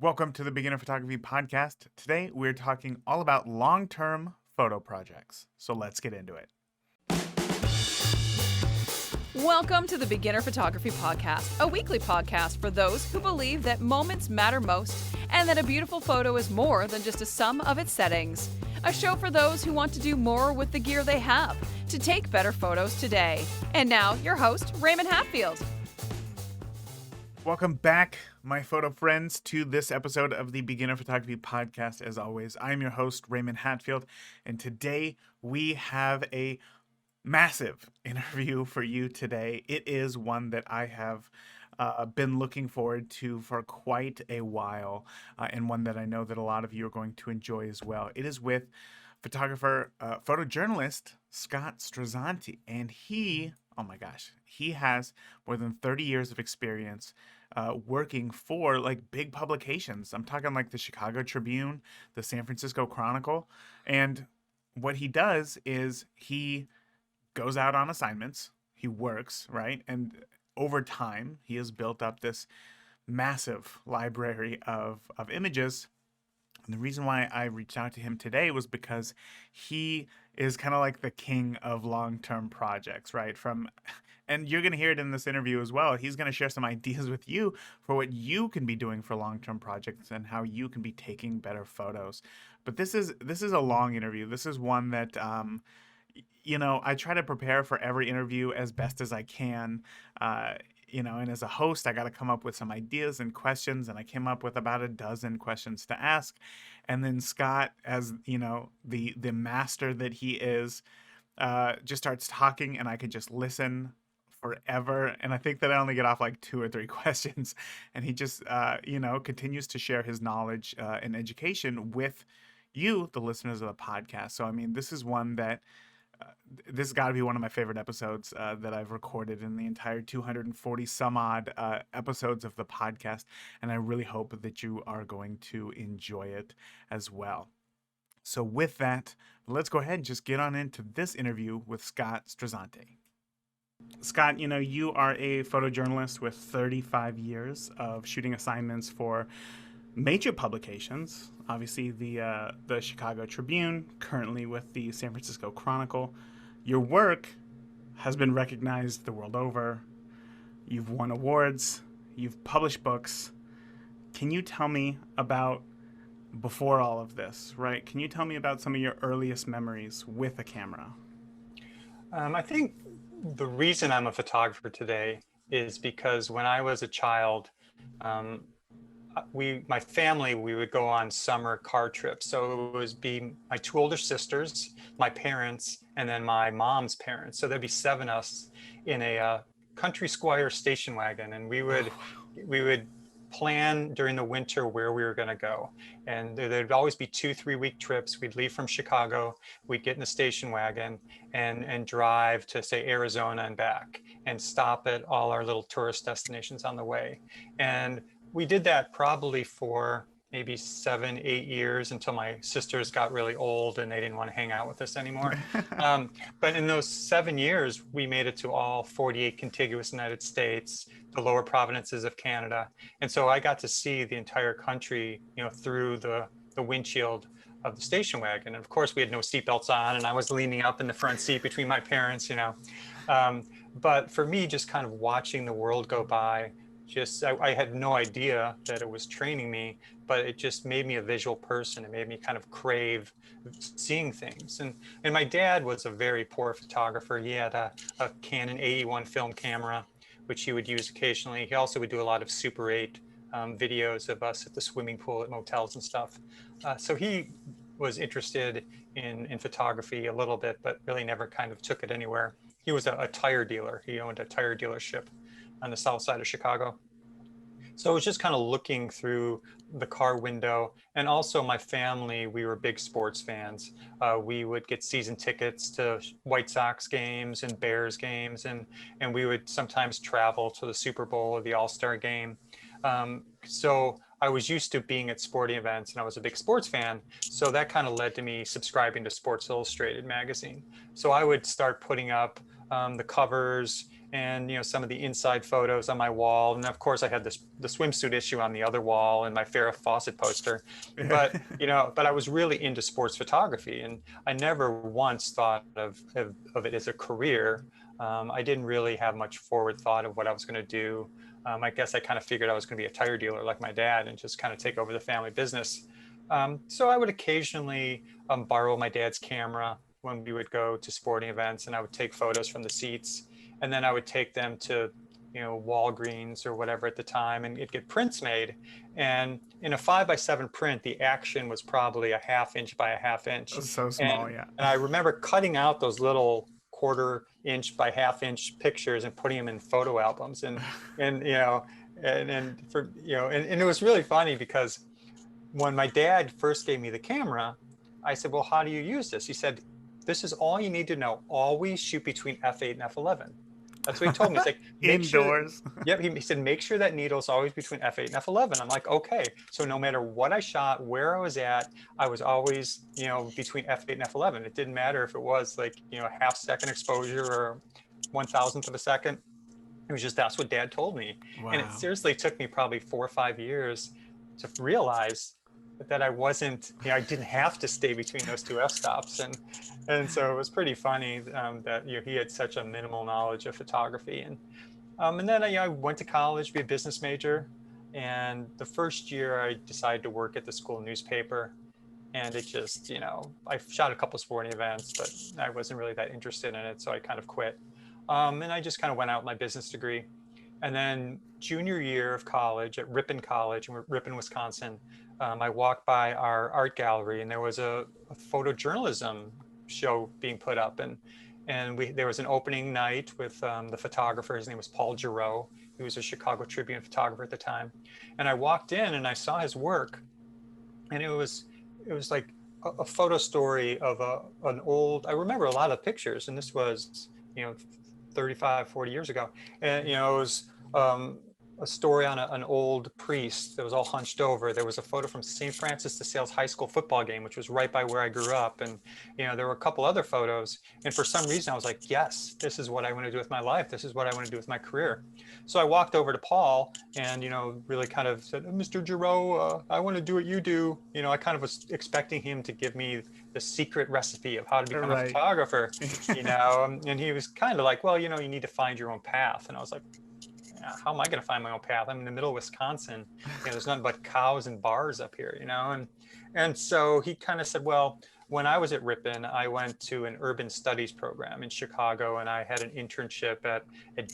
Welcome to the Beginner Photography Podcast. Today we're talking all about long-term photo projects. So let's get into it. Welcome to the Beginner Photography Podcast, a weekly podcast for those who believe that moments matter most and that a beautiful photo is more than just a sum of its settings. A show for those who want to do more with the gear they have to take better photos today. And now, your host, Raymond Hatfield. Welcome back, my photo friends, to this episode of the Beginner Photography Podcast. As always, I'm your host, Raymond Hatfield, and today we have a massive interview for you today. It is one that I have been looking forward to for quite a while, and one that I know that a lot of you are going to enjoy as well. It is with photographer, photojournalist Scott Strazzante, and he has more than 30 years of experience working for like big publications. I'm talking like the Chicago Tribune, the San Francisco Chronicle, and what he does is he goes out on assignments, he works, right? And over time, he has built up this massive library of images. And the reason why I reached out to him today was because he is kind of like the king of long-term projects, right? And you're going to hear it in this interview as well. He's going to share some ideas with you for what you can be doing for long-term projects and how you can be taking better photos. But this is a long interview. This is one that I try to prepare for every interview as best as I can. And as a host, I got to come up with some ideas and questions, and I came up with about a dozen questions to ask. And then Scott, as the master that he is, just starts talking, and I could just listen forever. And I think that I only get off like 2 or 3 questions, and he just continues to share his knowledge and education with you, the listeners of the podcast. So I mean, this is one that this has got to be one of my favorite episodes that I've recorded in the entire 240 some odd episodes of the podcast. And I really hope that you are going to enjoy it as well. So with that, let's go ahead and just get on into this interview with Scott Strazzante. Scott, you are a photojournalist with 35 years of shooting assignments for major publications, obviously the Chicago Tribune, currently with the San Francisco Chronicle. Your work has been recognized the world over. You've won awards. You've published books. Can you tell me about before all of this, right? Can you tell me about some of your earliest memories with a camera? I think the reason I'm a photographer today is because when I was a child, my family, we would go on summer car trips. So it would be my 2 older sisters, my parents, and then my mom's parents. So there'd be 7 of us in a country squire station wagon, and we would plan during the winter where we were going to go. And there'd always be 2-3 week trips. We'd leave from Chicago, we'd get in the station wagon and drive to, say, Arizona and back, and stop at all our little tourist destinations on the way. And we did that probably for maybe 7-8 years until my sisters got really old and they didn't want to hang out with us anymore. But in those 7 years, we made it to all 48 contiguous United States, the lower provinces of Canada. And so I got to see the entire country, through the windshield of the station wagon. And of course, we had no seatbelts on, and I was leaning up in the front seat between my parents, But for me, just kind of watching the world go by, I had no idea that it was training me, but it just made me a visual person. It made me kind of crave seeing things. And my dad was a very poor photographer. He had a Canon 81 film camera, which he would use occasionally. He also would do a lot of Super 8 videos of us at the swimming pool at motels and stuff. So he was interested in photography a little bit, but really never kind of took it anywhere. He was a tire dealer. He owned a tire dealership on the south side of Chicago. So I was just kind of looking through the car window. And also my family, we were big sports fans. We would get season tickets to White Sox games and Bears games. And we would sometimes travel to the Super Bowl or the All-Star game. So I was used to being at sporting events, and I was a big sports fan. So that kind of led to me subscribing to Sports Illustrated magazine. So I would start putting up the covers and some of the inside photos on my wall. And of course I had the swimsuit issue on the other wall and my Farrah Fawcett poster. But but I was really into sports photography, and I never once thought of it as a career. I didn't really have much forward thought of what I was going to do. I guess I kind of figured I was going to be a tire dealer like my dad and just kind of take over the family business. So I would occasionally borrow my dad's camera when we would go to sporting events, and I would take photos from the seats, and then I would take them to Walgreens or whatever at the time, and it'd get prints made. And in a 5x7 print, the action was probably a 1/2 inch by a 1/2 inch. So small, And I remember cutting out those little 1/4 inch by 1/2 inch pictures and putting them in photo albums. And it was really funny because when my dad first gave me the camera, I said, well, how do you use this? He said, this is all you need to know. Always shoot between f8 and f11. That's what he told me. He's like, indoors. Yep. He said, make sure that needle is always between f8 and f11. I'm like, okay. So no matter what I shot, where I was at, I was always, between f8 and f11. It didn't matter if it was like, a 1/2 second exposure or 1/1000th of a second. It was just, that's what Dad told me. Wow. And it seriously took me probably 4 or 5 years to realize that I wasn't, I didn't have to stay between those two f-stops. And so it was pretty funny that he had such a minimal knowledge of photography. And then I went to college to be a business major. And the first year I decided to work at the school newspaper. And it just, I shot a couple of sporting events, but I wasn't really that interested in it. So I kind of quit. And I just kind of went out with my business degree. And then junior year of college at Ripon College in Ripon, Wisconsin, I walked by our art gallery, and there was a photojournalism show being put up, and there was an opening night with the photographer. His name was Paul Giroux. He was a Chicago Tribune photographer at the time. And I walked in and I saw his work, and it was like a photo story of an old. I remember a lot of pictures, and this was 35, 40 years ago, and it was a story on an old priest that was all hunched over. There was a photo from St. Francis de Sales high school football game, which was right by where I grew up. And, there were a couple other photos. And for some reason, I was like, yes, this is what I want to do with my life. This is what I want to do with my career. So I walked over to Paul and, really kind of said, Mr. Giroux, I want to do what you do. I kind of was expecting him to give me the secret recipe of how to become a photographer, and he was kind of like, well, you need to find your own path. And I was like, how am I going to find my own path? I'm in the middle of Wisconsin. There's nothing but cows and bars up here, and so he kind of said, well, when I was at Ripon, I went to an urban studies program in Chicago, and I had an internship at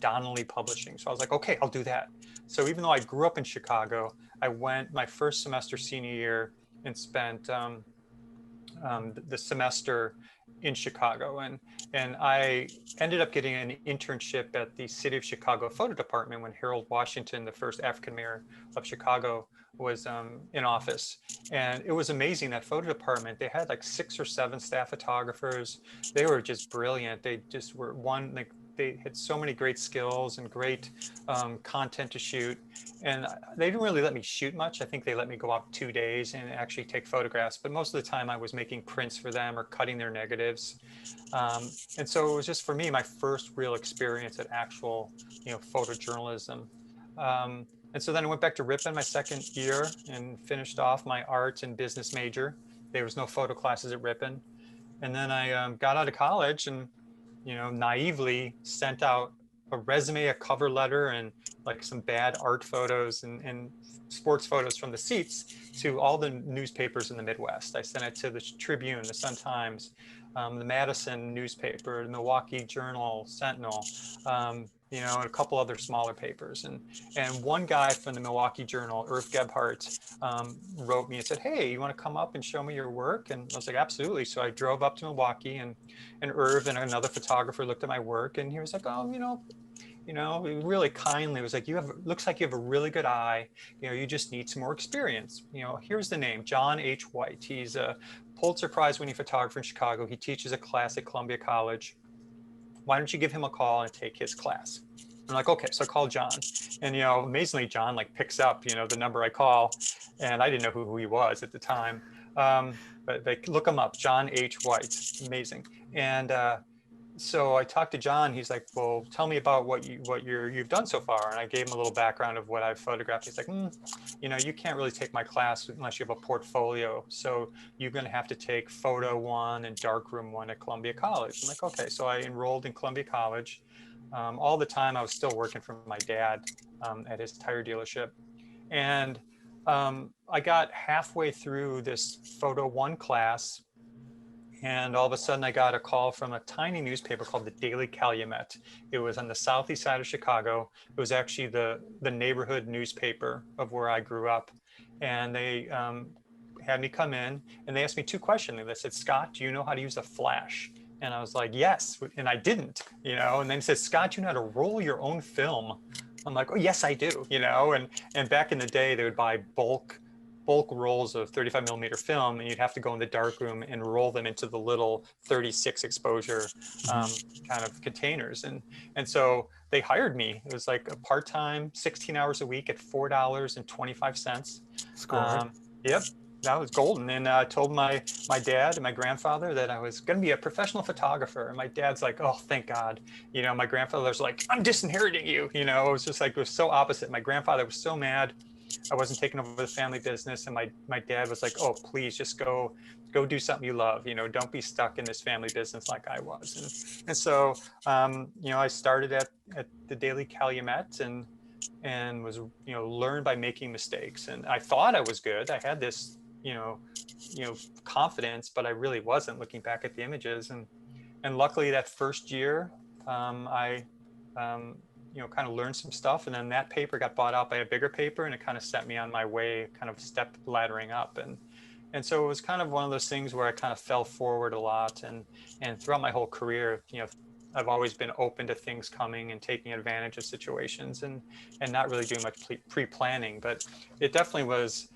Donnelly Publishing. So I was like, okay, I'll do that. So even though I grew up in Chicago, I went my first semester senior year and spent the semester in Chicago, and I ended up getting an internship at the City of Chicago photo department when Harold Washington, the first African mayor of Chicago, was in office. And it was amazing, that photo department. They had like 6 or 7 staff photographers. They were just brilliant. They just were they had so many great skills and great content to shoot. And they didn't really let me shoot much. I think they let me go out 2 days and actually take photographs. But most of the time I was making prints for them or cutting their negatives. And so it was just, for me, my first real experience at actual, photojournalism. And so then I went back to Ripon my second year and finished off my art and business major. There was no photo classes at Ripon. And then I got out of college and naively sent out a resume, a cover letter, and like some bad art photos and sports photos from the seats to all the newspapers in the Midwest. I sent it to the Tribune, the Sun-Times, the Madison newspaper, the Milwaukee Journal, Sentinel, and a couple other smaller papers. And one guy from the Milwaukee Journal, Irv Gebhardt, wrote me and said, hey, you want to come up and show me your work? And I was like, absolutely. So I drove up to Milwaukee, and Irv and another photographer looked at my work, and he was like, oh, really kindly was like, looks like you have a really good eye. You just need some more experience. Here's the name, John H. White. He's a Pulitzer Prize-winning photographer in Chicago. He teaches a class at Columbia College. Why don't you give him a call and take his class? I'm like, okay. So I called John, and amazingly, John picks up the number I call, and I didn't know who he was at the time. But they look him up, John H. White. Amazing. And so I talked to John. He's like, "Well, tell me about you've done so far." And I gave him a little background of what I've photographed. He's like, you can't really take my class unless you have a portfolio. So you're going to have to take Photo 1 and Darkroom 1 at Columbia College. I'm like, okay. So I enrolled in Columbia College. All the time I was still working for my dad at his tire dealership, and I got halfway through this Photo 1 class, and all of a sudden I got a call from a tiny newspaper called the Daily Calumet. It was on the southeast side of Chicago. It was actually the neighborhood newspaper of where I grew up. And they had me come in, and they asked me two questions. They said, "Scott, do you know how to use a flash?" And I was like, "Yes," and I didn't, And then he said, "Scott, do you know how to roll your own film?" I'm like, "Oh, yes, I do," And back in the day, they would buy bulk rolls of 35 millimeter film, and you'd have to go in the darkroom and roll them into the little 36 exposure kind of containers. And so they hired me. It was like a part-time, 16 hours a week at $4.25. Score. Yep, that was golden. And I told my dad and my grandfather that I was going to be a professional photographer. And my dad's like, "Oh, thank God." My grandfather's like, "I'm disinheriting you." It was just like, it was so opposite. My grandfather was so mad I wasn't taking over the family business, and my dad was like, "Oh, please just go do something you love. Don't be stuck in this family business like I was." And so I started at the Daily Calumet, and was learned by making mistakes. And I thought I was good. I had this confidence, but I really wasn't, looking back at the images. And luckily that first year, I kind of learned some stuff, and then that paper got bought out by a bigger paper, and it kind of set me on my way, kind of step laddering up. And so it was kind of one of those things where I kind of fell forward a lot, and throughout my whole career, I've always been open to things coming and taking advantage of situations, and not really doing much pre-planning. But it definitely was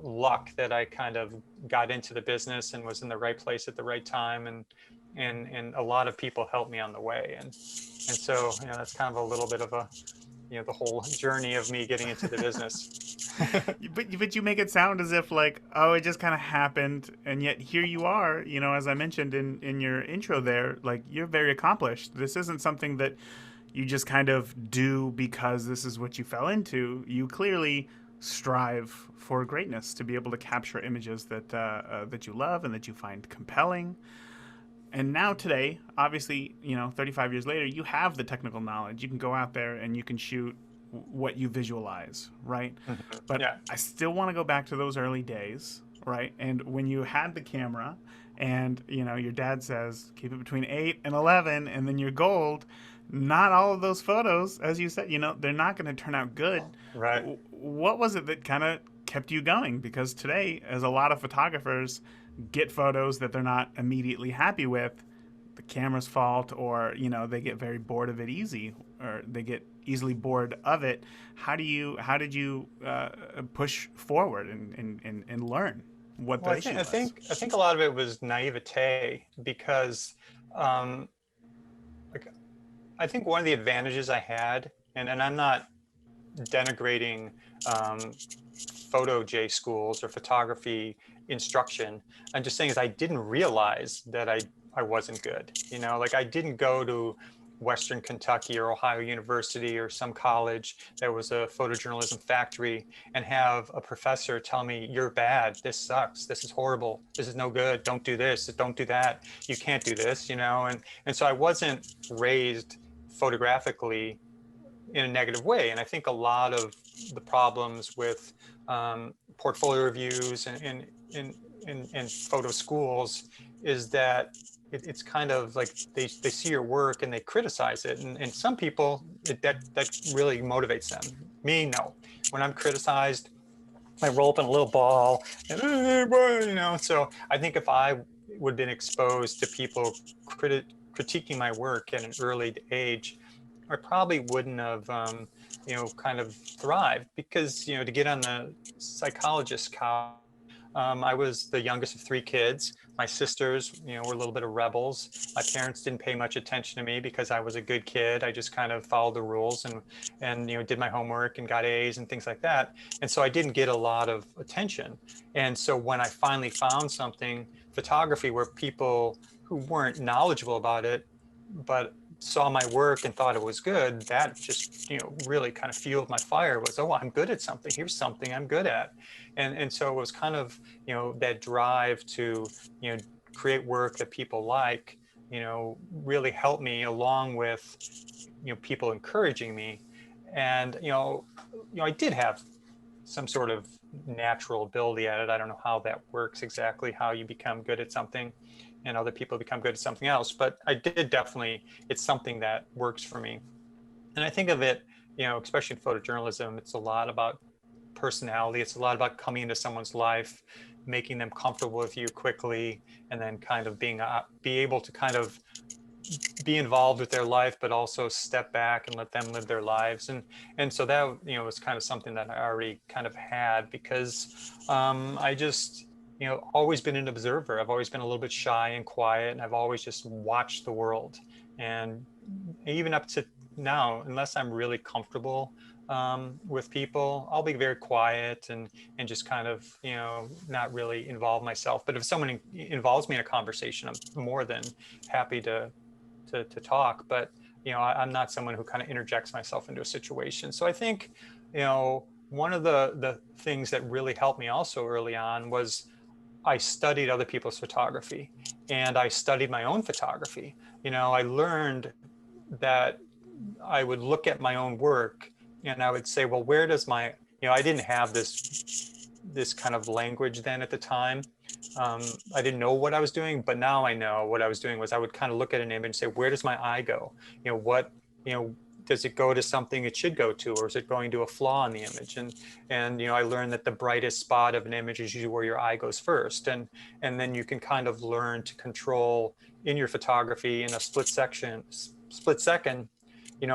luck that I kind of got into the business and was in the right place at the right time, and a lot of people helped me on the way. And so that's kind of a little bit of a the whole journey of me getting into the business. But you make it sound as if like, oh, it just kind of happened, and yet here you are, as I mentioned in your intro there, like, you're very accomplished. This isn't something that you just kind of do because this is what you fell into. You clearly strive for greatness, to be able to capture images that you love and that you find compelling. And now today, obviously, 35 years later, you have the technical knowledge. You can go out there and you can shoot what you visualize, right? But yeah. I still want to go back to those early days, right? And when you had the camera, and your dad says keep it between 8 and 11, and then you're gold. Not all of those photos, as you said, they're not going to turn out good. Right. What was it that kind of kept you going? Because today, as a lot of photographers get photos that they're not immediately happy with, the camera's fault, or they get very bored of it or they get easily bored of it. How did you push forward and learn what the issue was? I think a lot of it was naivete, because I think one of the advantages I had, and I'm not denigrating photo J schools or photography instruction. I'm just saying is I didn't realize that I wasn't good. I didn't go to Western Kentucky or Ohio University or some college that was a photojournalism factory and have a professor tell me, "You're bad. This sucks. This is horrible. This is no good. Don't do this. Don't do that. You can't do this," And so I wasn't raised photographically in a negative way. And I think a lot of the problems with portfolio reviews and photo schools is that it's kind of like they see your work and they criticize it. And some people, that really motivates them. Me, no. When I'm criticized, I roll up in a little ball, and, so I think if I would have been exposed to people critiquing my work at an early age, I probably wouldn't have, kind of thrived, because, to get on the psychologist's couch, I was the youngest of 3 kids. My sisters, were a little bit of rebels. My parents didn't pay much attention to me because I was a good kid. I just kind of followed the rules and did my homework and got A's and things like that. And so I didn't get a lot of attention. And so when I finally found something, photography, where people who weren't knowledgeable about it but saw my work and thought it was good, that just, really kind of fueled my fire. Was, oh, I'm good at something. Here's something I'm good at. And so it was kind of, that drive to, create work that people like, really helped me, along with, people encouraging me. And, I did have some sort of natural ability at it. I don't know how that works exactly, how you become good at something and other people become good at something else. But I did definitely, it's something that works for me. And I think of it, especially in photojournalism, it's a lot about personality. It's a lot about coming into someone's life, making them comfortable with you quickly, and then kind of be able to kind of be involved with their life, but also step back and let them live their lives. And so that, was kind of something that I already kind of had, because I just, always been an observer. I've always been a little bit shy and quiet, and I've always just watched the world. And even up to now, unless I'm really comfortable with people, I'll be very quiet and just kind of, not really involve myself. But if someone involves me in a conversation, I'm more than happy to talk. But I'm not someone who kind of interjects myself into a situation. So I think, one of the things that really helped me also early on was I studied other people's photography, and I studied my own photography. I learned that I would look at my own work and I would say, well, where does my, I didn't have this kind of language then at the time. I didn't know what I was doing, but now I know what I was doing. Was I would kind of look at an image and say, where does my eye go? What, does it go to something it should go to, or is it going to a flaw in the image? And I learned that the brightest spot of an image is usually where your eye goes first. And then you can kind of learn to control in your photography in a split second,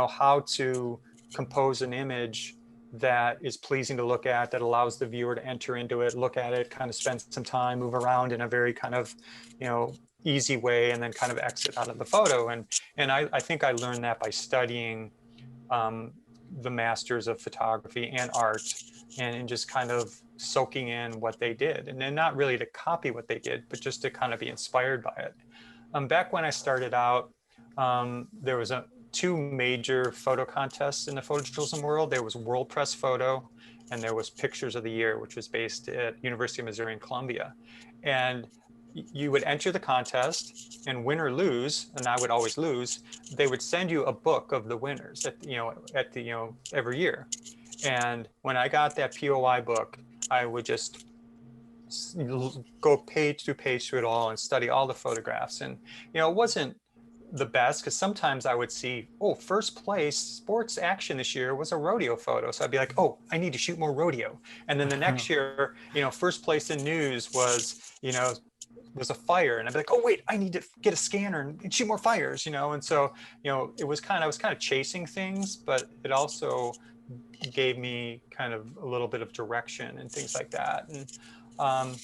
how to compose an image that is pleasing to look at, that allows the viewer to enter into it, look at it, kind of spend some time, move around in a very kind of, easy way, and then kind of exit out of the photo. And I think I learned that by studying the masters of photography and art, and just kind of soaking in what they did, and then not really to copy what they did, but just to kind of be inspired by it. Back when I started out, there was two major photo contests in the photojournalism world. There was World Press Photo, and there was Pictures of the Year, which was based at University of Missouri in Columbia. And you would enter the contest, and win or lose, and I would always lose, they would send you a book of the winners every year. And when I got that POI book, I would just go page through it all and study all the photographs. And it wasn't the best, because sometimes I would see, oh, first place sports action this year was a rodeo photo, so I'd be like, oh, I need to shoot more rodeo. And then the next year, first place in news was a fire, and I'd be like, oh wait, I need to get a scanner and shoot more fires. And so I was kind of chasing things, but it also gave me kind of a little bit of direction and things like that. And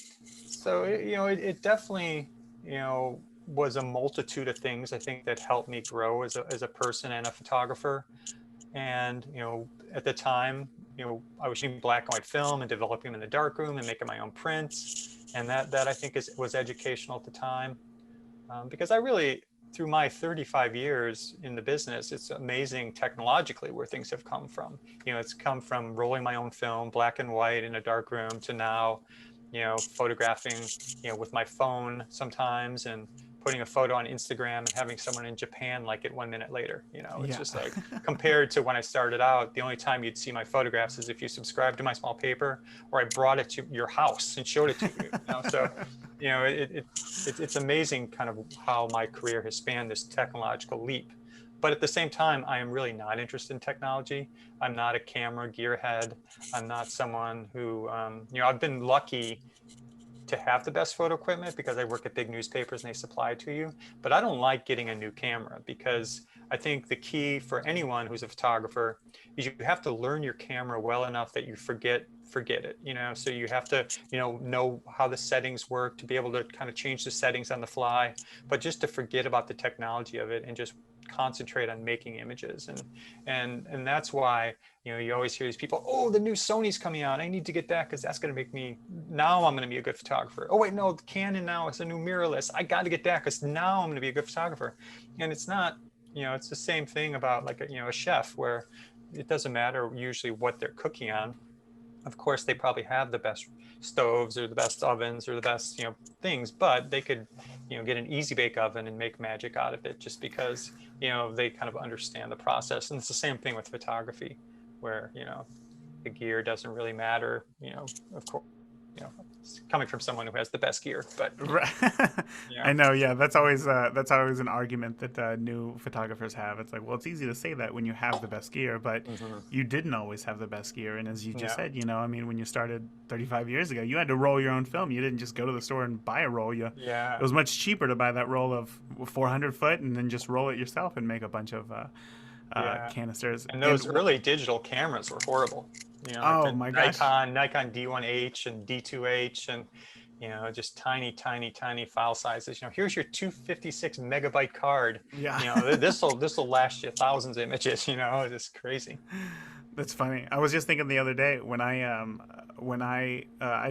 so it definitely was a multitude of things, I think, that helped me grow as a person and a photographer. And at the time, I was shooting black and white film and developing them in the darkroom and making my own prints, and that I think was educational at the time, because I really, through my 35 years in the business, it's amazing technologically where things have come from. It's come from rolling my own film, black and white in a dark room, to now, photographing, with my phone sometimes, and putting a photo on Instagram and having someone in Japan like it 1 minute later. It's just like, compared to when I started out, the only time you'd see my photographs is if you subscribed to my small paper, or I brought it to your house and showed it to you. So it's amazing kind of how my career has spanned this technological leap. But at the same time, I am really not interested in technology. I'm not a camera gearhead. I'm not someone who, I've been lucky to have the best photo equipment because I work at big newspapers and they supply it to you. But I don't like getting a new camera, because I think the key for anyone who's a photographer is you have to learn your camera well enough that you forget it, so you have to, know how the settings work, to be able to kind of change the settings on the fly, but just to forget about the technology of it and just concentrate on making images. And that's why, you always hear these people, oh, the new Sony's coming out, I need to get that because that's going to make me, now I'm going to be a good photographer. Oh wait, no, Canon now is a new mirrorless, I got to get that because now I'm going to be a good photographer. And it's not, it's the same thing about like a chef, where it doesn't matter usually what they're cooking on. Of course, they probably have the best stoves or the best ovens or the best, things, but they could, get an easy bake oven and make magic out of it just because, they kind of understand the process. And it's the same thing with photography, where, the gear doesn't really matter, of course, it's coming from someone who has the best gear, but Right. I know. Yeah, that's always an argument that new photographers have. It's like, well, it's easy to say that when you have the best gear, but you didn't always have the best gear. And as you just said, I mean, when you started 35 years ago, you had to roll your own film. You didn't just go to the store and buy a roll. It was much cheaper to buy that roll of 400 foot and then just roll it yourself and make a bunch of canisters. And those early digital cameras were horrible. Oh my gosh. Nikon D1H and D2H, and just tiny file sizes. Here's your 256 megabyte card. Yeah. This will last you thousands of images. It's just crazy. That's funny. I was just thinking the other day when I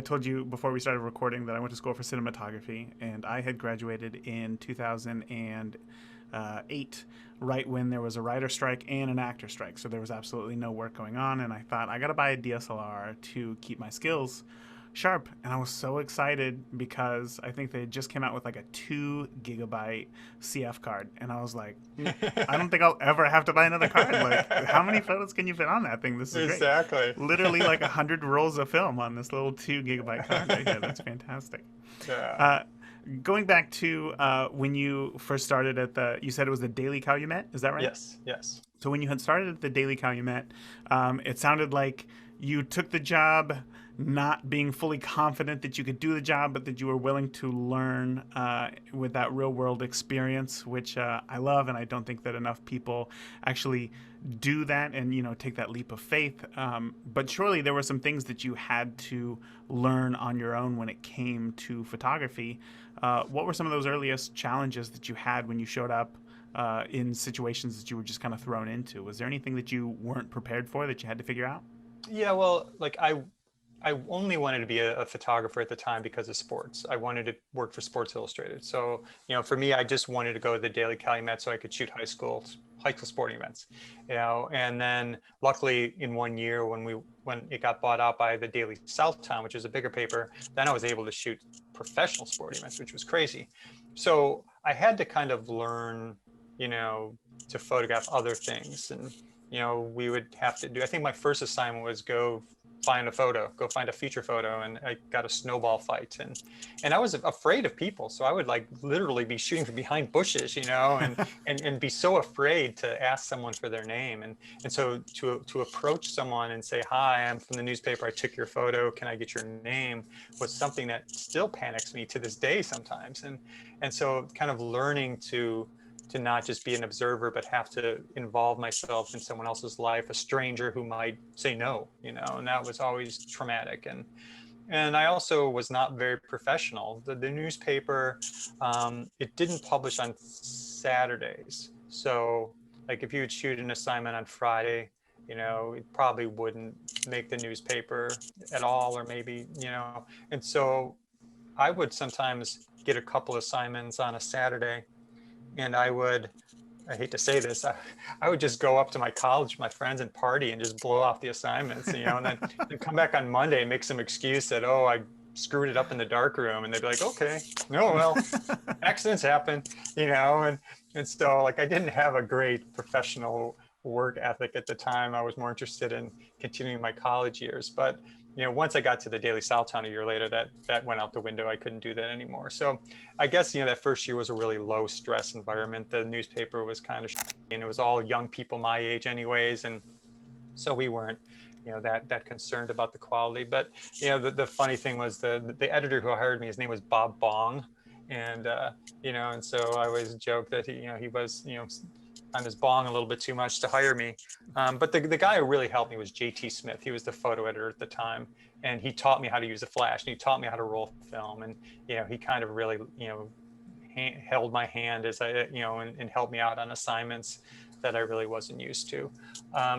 told you before we started recording that I went to school for cinematography, and I had graduated in 2008, right when there was a writer strike and an actor strike. So there was absolutely no work going on, and I thought, I got to buy a DSLR to keep my skills sharp. And I was so excited because I think they just came out with like a 2 gigabyte CF card, and I was like, I don't think I'll ever have to buy another card. Like, how many photos can you fit on that thing? This is exactly great. Literally like 100 rolls of film on this little 2 gigabyte card right here. That's fantastic. Yeah. Going back to when you first started at you said it was the Daily Calumet, is that right? Yes. So when you had started at the Daily Calumet, it sounded like you took the job not being fully confident that you could do the job, but that you were willing to learn with that real world experience, which I love. And I don't think that enough people actually do that and, take that leap of faith. But surely there were some things that you had to learn on your own when it came to photography. What were some of those earliest challenges that you had when you showed up in situations that you were just kind of thrown into? Was there anything that you weren't prepared for that you had to figure out? Yeah, well, like I only wanted to be a photographer at the time because of sports. I wanted to work for Sports Illustrated. So, for me, I just wanted to go to the Daily Calumet so I could shoot high school sporting events, and then luckily in one year when it got bought out by the Daily Southtown, which is a bigger paper, then I was able to shoot professional sporting events, which was crazy. So I had to kind of learn, to photograph other things. And, we would have to do, I think my first assignment was go find a feature photo, and I got a snowball fight, and I was afraid of people, so I would like literally be shooting from behind bushes, and be so afraid to ask someone for their name, and so to approach someone and say, hi, I'm from the newspaper, I took your photo, can I get your name, was something that still panics me to this day sometimes, and so kind of learning to not just be an observer, but have to involve myself in someone else's life, a stranger who might say no, and that was always traumatic. And I also was not very professional. The newspaper, it didn't publish on Saturdays. So like if you would shoot an assignment on Friday, it probably wouldn't make the newspaper at all, or maybe, and so I would sometimes get a couple assignments on a Saturday, and I hate to say this, I would just go up to my college, my friends, and party and just blow off the assignments, and then come back on Monday and make some excuse that, oh, I screwed it up in the dark room, and they'd be like, okay, no, well, accidents happen, and so like I didn't have a great professional work ethic at the time. I was more interested in continuing my college years, but once I got to the Daily Southtown a year later, that went out the window. I couldn't do that anymore. So I guess, that first year was a really low stress environment. The newspaper was kind of, and it was all young people my age anyways. And so we weren't, that concerned about the quality. But, the funny thing was the editor who hired me, his name was Bob Bong. And, and so I always joke that he was, on his bong a little bit too much to hire me. But the guy who really helped me was J.T. Smith. He was the photo editor at the time. And he taught me how to use a flash, and he taught me how to roll film. And, he kind of really, held my hand as I, and helped me out on assignments that I really wasn't used to.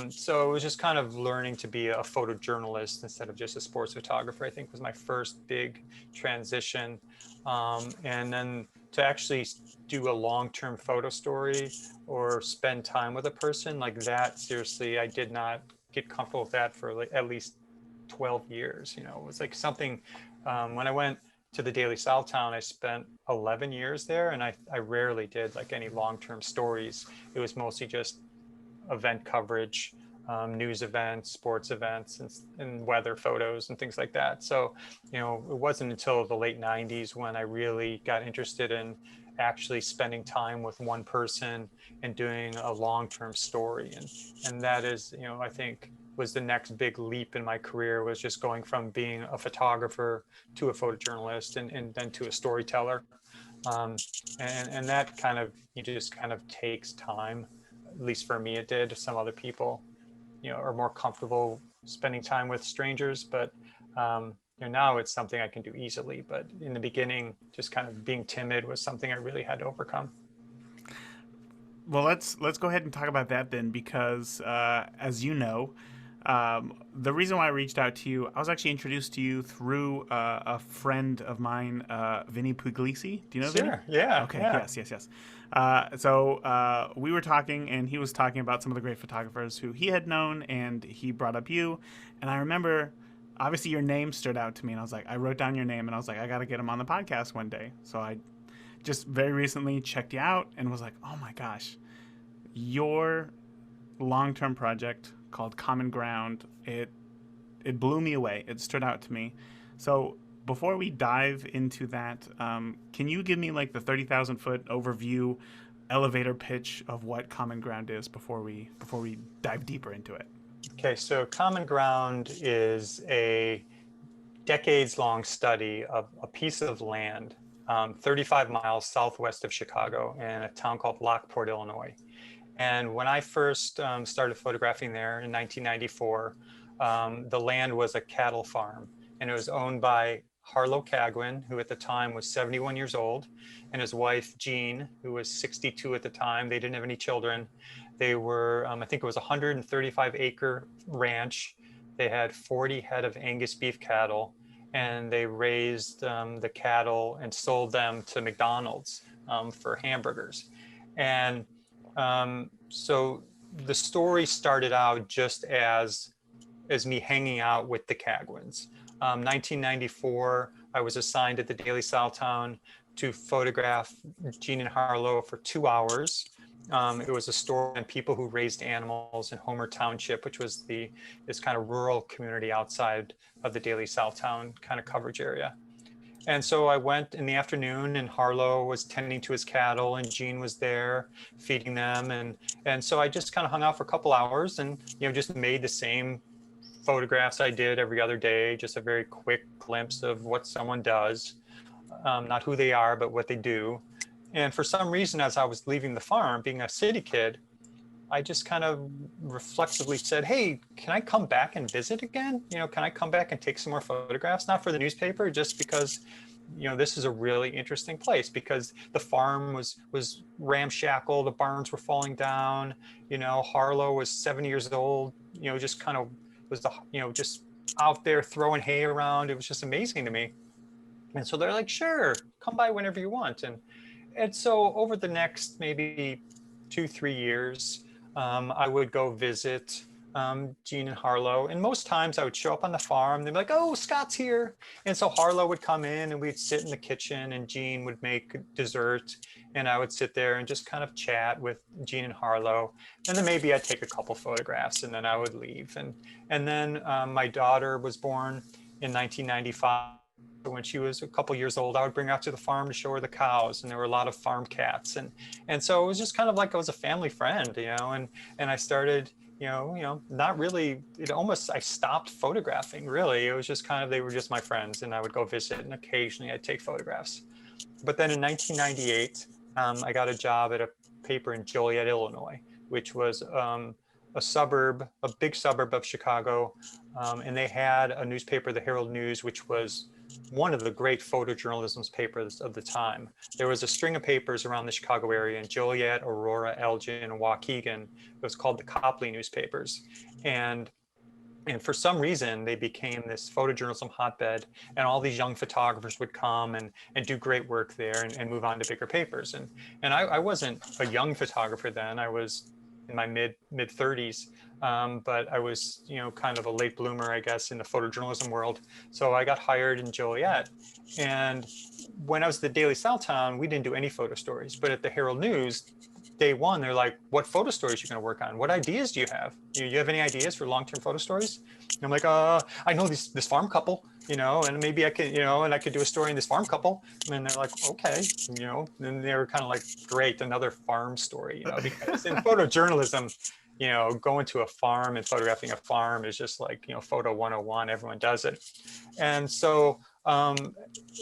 So it was just kind of learning to be a photojournalist instead of just a sports photographer, I think was my first big transition. And then to actually do a long-term photo story or spend time with a person like that, seriously, I did not get comfortable with that for at least 12 years. It was like something, when I went to the Daily Southtown, I spent 11 years there, and I rarely did like any long-term stories. It was mostly just event coverage, news events, sports events, and weather photos and things like that. So, it wasn't until the late 90s when I really got interested in actually spending time with one person and doing a long-term story. And that is, I think was the next big leap in my career, was just going from being a photographer to a photojournalist and then to a storyteller. And that kind of, just kind of takes time. At least for me, it did. Some other people, are more comfortable spending time with strangers, but now it's something I can do easily. But in the beginning, just kind of being timid was something I really had to overcome. Well, let's go ahead and talk about that then, because as you know, the reason why I reached out to you, I was actually introduced to you through a friend of mine, Vinny Puglisi. Do you know Vinny? Sure. Yeah. Okay. Yeah. Yes. So we were talking, and he was talking about some of the great photographers who he had known, and he brought up you. And I remember, obviously, your name stood out to me, and I was like, I wrote down your name, and I was like, I got to get him on the podcast one day. So I just very recently checked you out and was like, oh my gosh, your long-term project called Common Ground, it blew me away. It stood out to me. So before we dive into that, can you give me like the 30,000 foot overview, elevator pitch of what Common Ground is before we dive deeper into it? Okay, so Common Ground is a decades-long study of a piece of land 35 miles southwest of Chicago in a town called Lockport, Illinois. And when I first started photographing there in 1994, the land was a cattle farm, and it was owned by Harlow Cagwin, who at the time was 71 years old, and his wife, Jean, who was 62 at the time. They didn't have any children. They were, I think it was a 135-acre ranch. They had 40 head of Angus beef cattle, and they raised the cattle and sold them to McDonald's for hamburgers. And so the story started out just as me hanging out with the Cagwins. 1994, I was assigned at the Daily Southtown to photograph Jean and Harlow for 2 hours. It was a story on people who raised animals in Homer Township, which was this kind of rural community outside of the Daily Southtown kind of coverage area. And so I went in the afternoon, and Harlow was tending to his cattle, and Jean was there feeding them. And so I just kind of hung out for a couple hours and, just made the same photographs I did every other day, just a very quick glimpse of what someone does, not who they are, but what they do. And for some reason, as I was leaving the farm, being a city kid, I just kind of reflexively said, hey, can I come back and visit again? Can I come back and take some more photographs? Not for the newspaper, just because, this is a really interesting place, because the farm was ramshackle, the barns were falling down, Harlow was 70 years old, just kind of was just out there throwing hay around. It was just amazing to me. And so they're like, sure, come by whenever you want. And so over the next maybe 2-3 years, I would go visit Jean and Harlow. And most times I would show up on the farm. They'd be like, oh, Scott's here. And so Harlow would come in, and we'd sit in the kitchen, and Jean would make dessert. And I would sit there and just kind of chat with Jean and Harlow. And then maybe I'd take a couple photographs, and then I would leave. And then my daughter was born in 1995. When she was a couple years old, I would bring her out to the farm to show her the cows, and there were a lot of farm cats, and so it was just kind of like I was a family friend, and I started, not really. I stopped photographing. Really, it was just kind of, they were just my friends, and I would go visit, and occasionally I'd take photographs. But then in 1998, I got a job at a paper in Joliet, Illinois, which was a big suburb of Chicago, and they had a newspaper, the Herald News, which was one of the great photojournalism papers of the time. There was a string of papers around the Chicago area in Joliet, Aurora, Elgin, and Waukegan. It was called the Copley newspapers. And for some reason, they became this photojournalism hotbed, and all these young photographers would come and do great work there and move on to bigger papers. And I wasn't a young photographer then. I was in my mid 30s, but I was, kind of a late bloomer, I guess, in the photojournalism world. So I got hired in Joliet. And when I was at the Daily Southtown, we didn't do any photo stories. But at the Herald News, day one, they're like, what photo stories are you going to work on? What ideas do you have? You have any ideas for long-term photo stories? And I'm like, I know this farm couple, and maybe I could, and I could do a story in this farm couple. And they're like, okay, and they were kind of like, great, another farm story, because in photojournalism, going to a farm and photographing a farm is just like, photo 101, everyone does it. And so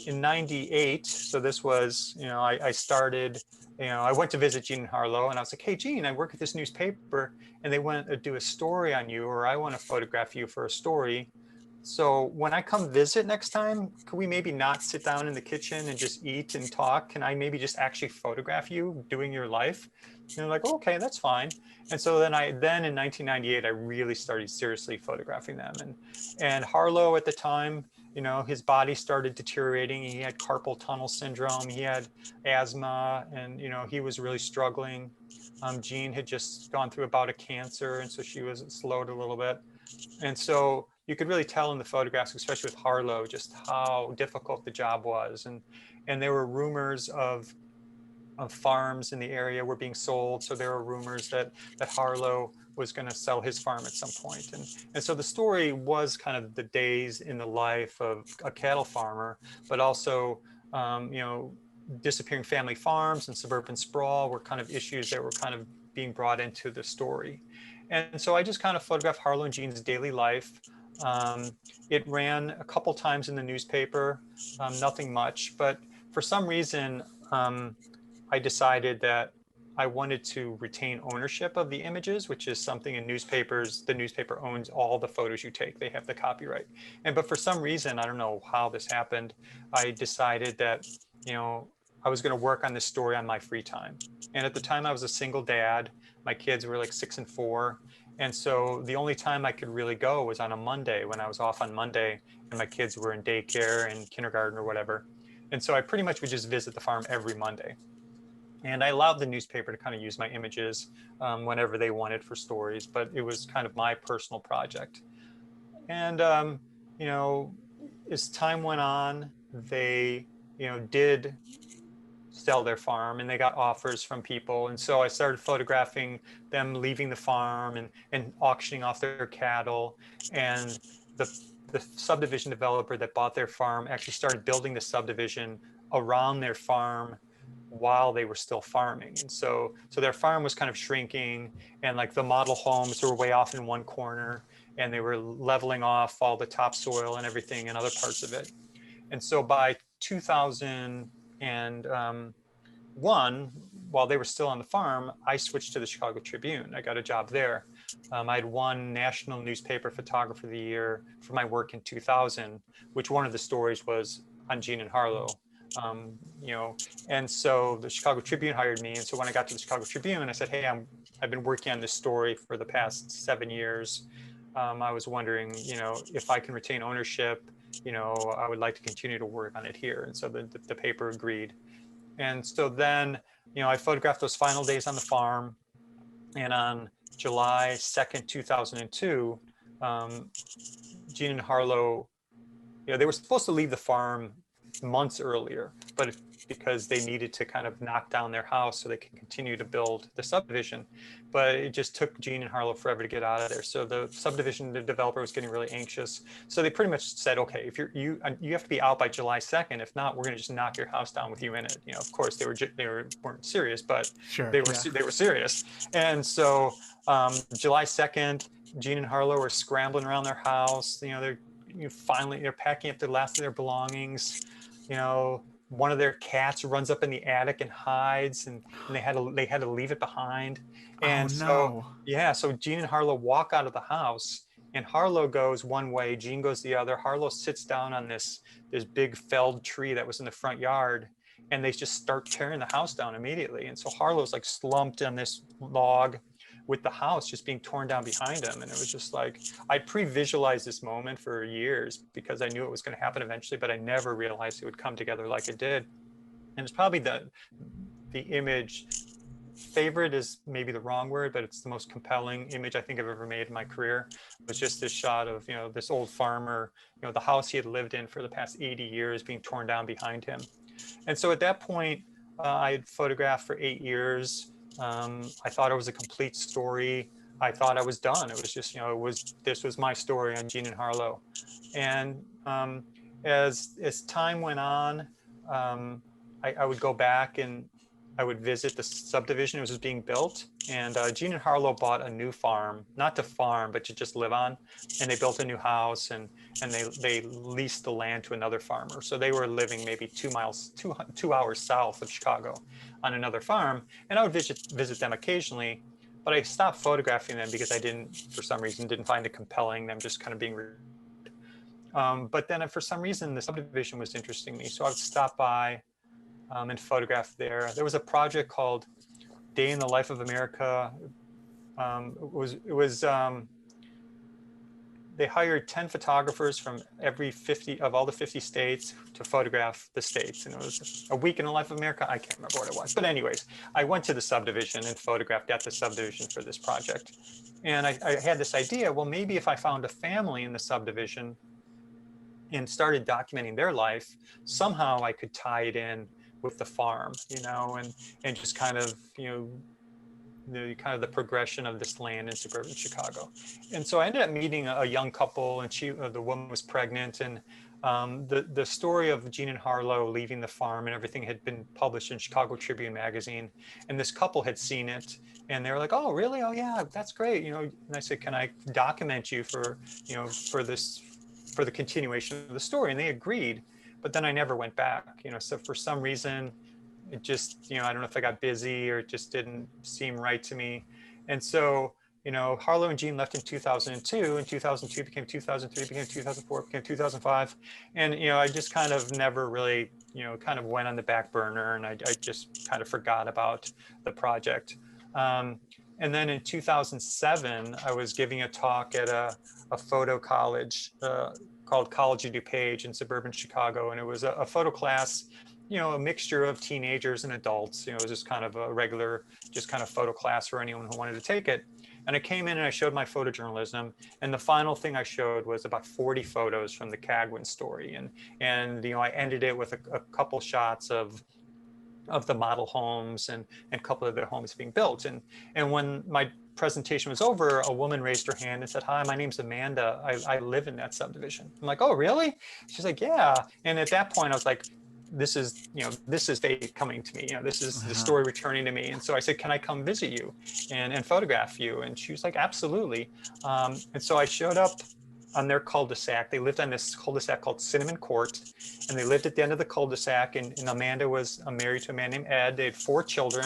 in 98, so this was, I started, I went to visit Gene and Harlow, and I was like, hey, Gene, I work at this newspaper, and they want to do a story on you, or I want to photograph you for a story. So when I come visit next time, could we maybe not sit down in the kitchen and just eat and talk? Can I maybe just actually photograph you doing your life? And they're like, okay, that's fine. And so then in 1998, I really started seriously photographing them. And Harlow at the time, his body started deteriorating. He had carpal tunnel syndrome. He had asthma, and, he was really struggling. Jean had just gone through a bout of cancer, and so she was slowed a little bit. And so you could really tell in the photographs, especially with Harlow, just how difficult the job was. And there were rumors of farms in the area were being sold. So there were rumors that Harlow was going to sell his farm at some point. And so the story was kind of the days in the life of a cattle farmer, but also, disappearing family farms and suburban sprawl were kind of issues that were kind of being brought into the story. And so I just kind of photographed Harlow and Jean's daily life. It ran a couple times in the newspaper, nothing much, but for some reason, I decided that I wanted to retain ownership of the images, which is something in newspapers. The newspaper owns all the photos you take. They have the copyright. But for some reason, I don't know how this happened, I decided that, I was going to work on this story on my free time. And at the time, I was a single dad. My kids were like 6 and 4. And so the only time I could really go was on a Monday, when I was off on Monday and my kids were in daycare and kindergarten or whatever. And so I pretty much would just visit the farm every Monday. And I allowed the newspaper to kind of use my images whenever they wanted for stories, but it was kind of my personal project. And, as time went on, they, did sell their farm, and they got offers from people. And so I started photographing them leaving the farm and auctioning off their cattle. And the subdivision developer that bought their farm actually started building the subdivision around their farm while they were still farming. And so their farm was kind of shrinking, and like the model homes were way off in one corner, and they were leveling off all the topsoil and everything in other parts of it. And so by 2001, while they were still on the farm, I switched to the Chicago Tribune. I got a job there. I had won National Newspaper Photographer of the Year for my work in 2000, which one of the stories was on Gene and Harlow. And so the Chicago Tribune hired me. And so when I got to the Chicago Tribune, I said, hey, I've been working on this story for the past 7 years. I was wondering, if I can retain ownership, I would like to continue to work on it here. And so the paper agreed. And so then, I photographed those final days on the farm. And on July 2nd, 2002, Gene and Harlow, they were supposed to leave the farm months earlier, but because they needed to kind of knock down their house so they could continue to build the subdivision. But it just took Gene and Harlow forever to get out of there. So the subdivision, the developer was getting really anxious. So they pretty much said, okay, if you have to be out by July 2nd. If not, we're going to just knock your house down with you in it. Of course they weren't serious, but sure, they were serious. And so July 2nd, Gene and Harlow were scrambling around their house. They're packing up the last of their belongings. One of their cats runs up in the attic and hides, and they had to leave it behind. And so Gene and Harlow walk out of the house, and Harlow goes one way, Gene goes the other. Harlow sits down on this big felled tree that was in the front yard, and they just start tearing the house down immediately. And so Harlow's like slumped on this log with the house just being torn down behind him. And it was just like, I pre-visualized this moment for years because I knew it was going to happen eventually, but I never realized it would come together like it did. And it's probably the image, favorite is maybe the wrong word, but it's the most compelling image I think I've ever made in my career. It was just this shot of, this old farmer, the house he had lived in for the past 80 years being torn down behind him. And so at that point, I had photographed for 8 years. I thought it was a complete story. I thought I was done. It was just, this was my story on Gene and Harlow. And as time went on, I would go back and I would visit the subdivision. It was just being built. And Gene and Harlow bought a new farm, not to farm, but to just live on. And they built a new house and they leased the land to another farmer. So they were living maybe 2 hours south of Chicago on another farm. And I would visit them occasionally, but I stopped photographing them because I for some reason, didn't find it compelling, them just kind of being but then for some reason, the subdivision was interesting me. So I would stop by and photograph there. There was a project called Day in the Life of America. They hired 10 photographers from all the 50 states to photograph the states. And it was a week in the life of America. I can't remember what it was. But anyways, I went to the subdivision and photographed at the subdivision for this project. And I had this idea, well, maybe if I found a family in the subdivision and started documenting their life, somehow I could tie it in with the farm, and just kind of, the progression of this land in suburban Chicago. And so I ended up meeting a young couple, and the woman was pregnant, and the story of Gene and Harlow leaving the farm and everything had been published in Chicago Tribune magazine, and this couple had seen it, and they were like, "Oh, really? Oh, yeah, that's great." And I said, "Can I document you for the continuation of the story?" And they agreed. But then I never went back, so for some reason, it just, I don't know if I got busy or it just didn't seem right to me. And so, Harlow and Gene left in 2002, and 2002 became 2003, became 2004, became 2005. And, I just kind of never really, kind of went on the back burner, and I just kind of forgot about the project. And then in 2007, I was giving a talk at a photo college called College of DuPage in suburban Chicago. And it was a photo class, a mixture of teenagers and adults. It was just kind of a regular, just kind of photo class for anyone who wanted to take it. And I came in and I showed my photojournalism. And the final thing I showed was about 40 photos from the Cagwin story. And I ended it with a couple shots of the model homes and a couple of their homes being built. And when my presentation was over, a woman raised her hand and said, "Hi, my name's Amanda. I live in that subdivision." I'm like, "Oh, really?" She's like, "Yeah." And at that point I was like, this is fate coming to me. This is the story returning to me. And so I said, "Can I come visit you and photograph you?" And she was like, "Absolutely." And so I showed up on their cul-de-sac. They lived on this cul-de-sac called Cinnamon Court, and they lived at the end of the cul-de-sac. And Amanda was married to a man named Ed. They had 4 children.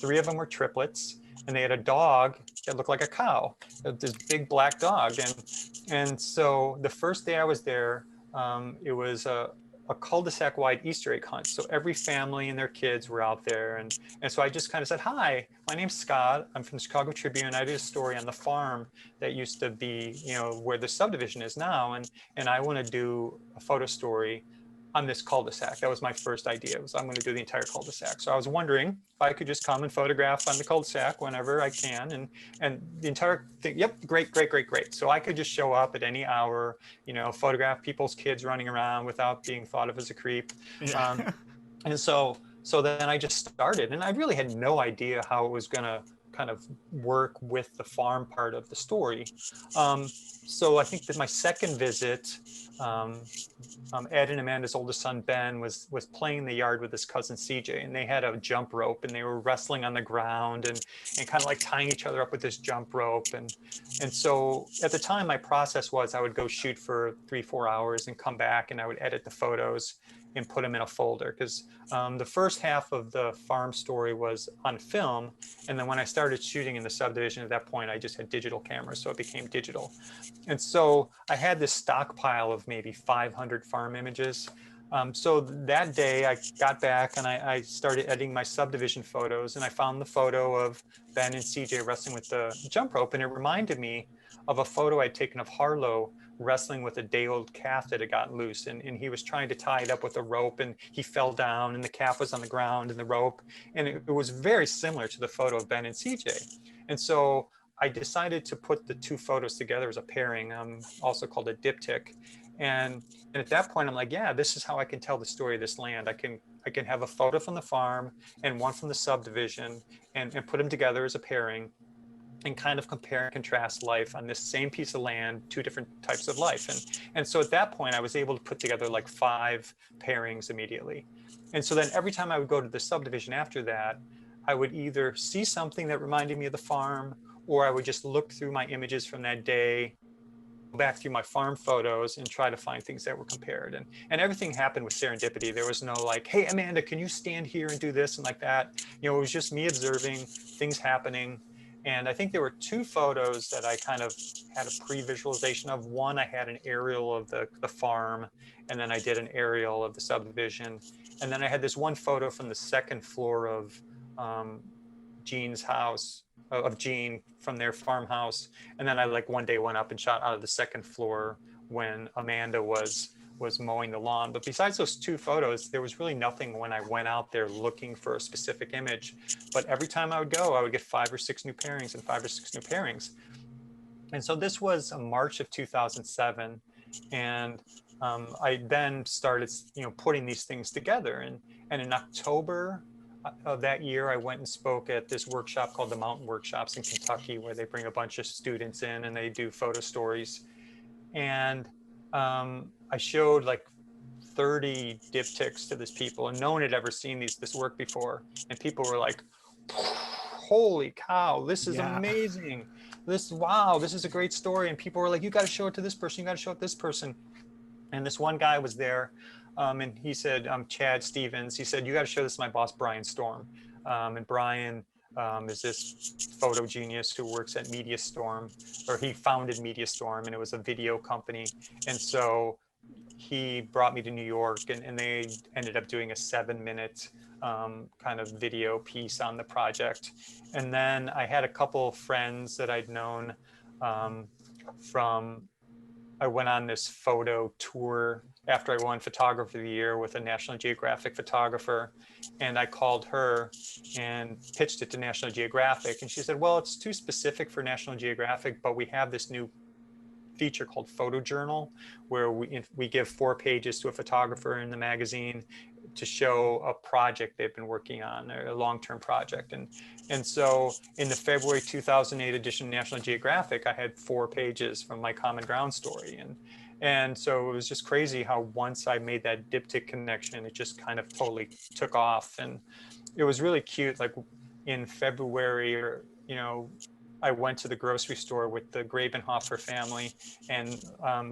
3 of them were triplets, and they had a dog that looked like a cow, this big black dog. And so the first day I was there, it was a cul-de-sac wide Easter egg hunt. So every family and their kids were out there. And so I just kind of said, "Hi, my name's Scott. I'm from the Chicago Tribune. I did a story on the farm that used to be, where the subdivision is now. And I want to do a photo story on this cul-de-sac." That was my first idea, was I'm going to do the entire cul-de-sac. So I was wondering if I could just come and photograph on the cul-de-sac whenever I can. And the entire thing, yep, great. So I could just show up at any hour, photograph people's kids running around without being thought of as a creep. Yeah. And so then I just started, and I really had no idea how it was going to kind of work with the farm part of the story. So I think that my second visit, Ed and Amanda's oldest son, Ben, was playing in the yard with his cousin CJ, and they had a jump rope, and they were wrestling on the ground and kind of like tying each other up with this jump rope. And so at the time, my process was I would go shoot for 3-4 hours and come back, and I would edit the photos. and put them in a folder, because the first half of the farm story was on film, and then when I started shooting in the subdivision, at that point I just had digital cameras, so it became digital. And so I had this stockpile of maybe 500 farm images. So that day I got back and I started editing my subdivision photos, and I found the photo of Ben and CJ wrestling with the jump rope, and it reminded me of a photo I'd taken of Harlow wrestling with a day-old calf that had gotten loose, and he was trying to tie it up with a rope, and he fell down, and the calf was on the ground and the rope, and it was very similar to the photo of Ben and CJ. And so I decided to put the two photos together as a pairing, also called a diptych. And at that point, I'm like, yeah, this is how I can tell the story of this land. I can have a photo from the farm and one from the subdivision, and put them together as a pairing, and kind of compare and contrast life on this same piece of land, two different types of life. And so at that point, I was able to put together like 5 pairings immediately. And so then every time I would go to the subdivision after that, I would either see something that reminded me of the farm, or I would just look through my images from that day, go back through my farm photos and try to find things that were compared. And everything happened with serendipity. There was no like, hey, Amanda, can you stand here and do this and like that? You know, it was just me observing things happening. And I think there were 2 photos that I kind of had a pre-visualization of. One, I had an aerial of the farm, and then I did an aerial of the subdivision. And then I had this one photo from the 2nd floor of Jean's house, of Jean from their farmhouse. And then I like one day went up and shot out of the 2nd floor when Amanda was mowing the lawn. But besides those 2 photos, there was really nothing when I went out there looking for a specific image. But every time I would go, I would get 5 or 6 new pairings and 5 or 6 new pairings. And so this was March of 2007. And I then started, putting these things together. And in October of that year, I went and spoke at this workshop called the Mountain Workshops in Kentucky, where they bring a bunch of students in and they do photo stories. And I showed like 30 diptychs to this people, and no one had ever seen this work before. And people were like, holy cow, this is amazing. Wow, this is a great story. And people were like, you got to show it to this person. You got to show it to this person. And this one guy was there, and he said, Chad Stevens, he said, you got to show this to my boss, Brian Storm. And Brian is this photo genius who works at Media Storm, or he founded Media Storm, and it was a video company. And so he brought me to New York, and they ended up doing a 7-minute kind of video piece on the project. And then I had a couple of friends that I'd known I went on this photo tour after I won Photographer of the Year with a National Geographic photographer. And I called her and pitched it to National Geographic. And she said, well, it's too specific for National Geographic, but we have this new feature called Photojournal, where we give 4 pages to a photographer in the magazine to show a project they've been working on, a long-term project. And so in the February 2008 edition of National Geographic, I had 4 pages from my Common Ground story. And so it was just crazy how once I made that diptych connection, it just kind of totally took off. And it was really cute. Like in February, I went to the grocery store with the Grabenhofer family, and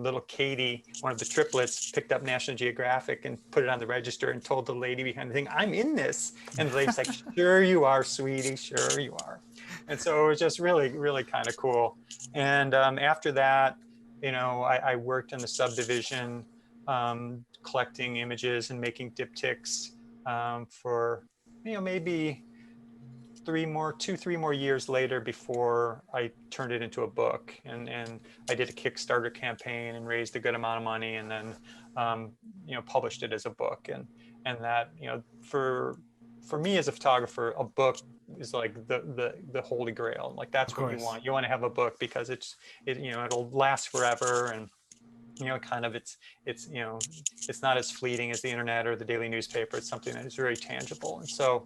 little Katie, one of the triplets, picked up National Geographic and put it on the register and told the lady behind the thing, I'm in this. And the lady's like, sure you are, sweetie, sure you are. And so it was just really, really kind of cool. And after that, I worked in the subdivision, collecting images and making diptychs for, maybe 3 more years later before I turned it into a book. And I did a Kickstarter campaign and raised a good amount of money, and then published it as a book. And that, for me as a photographer, a book is like the holy grail. Like that's what you want. You want to have a book because it'll last forever, and kind of it's not as fleeting as the internet or the daily newspaper. It's something that is very tangible. And so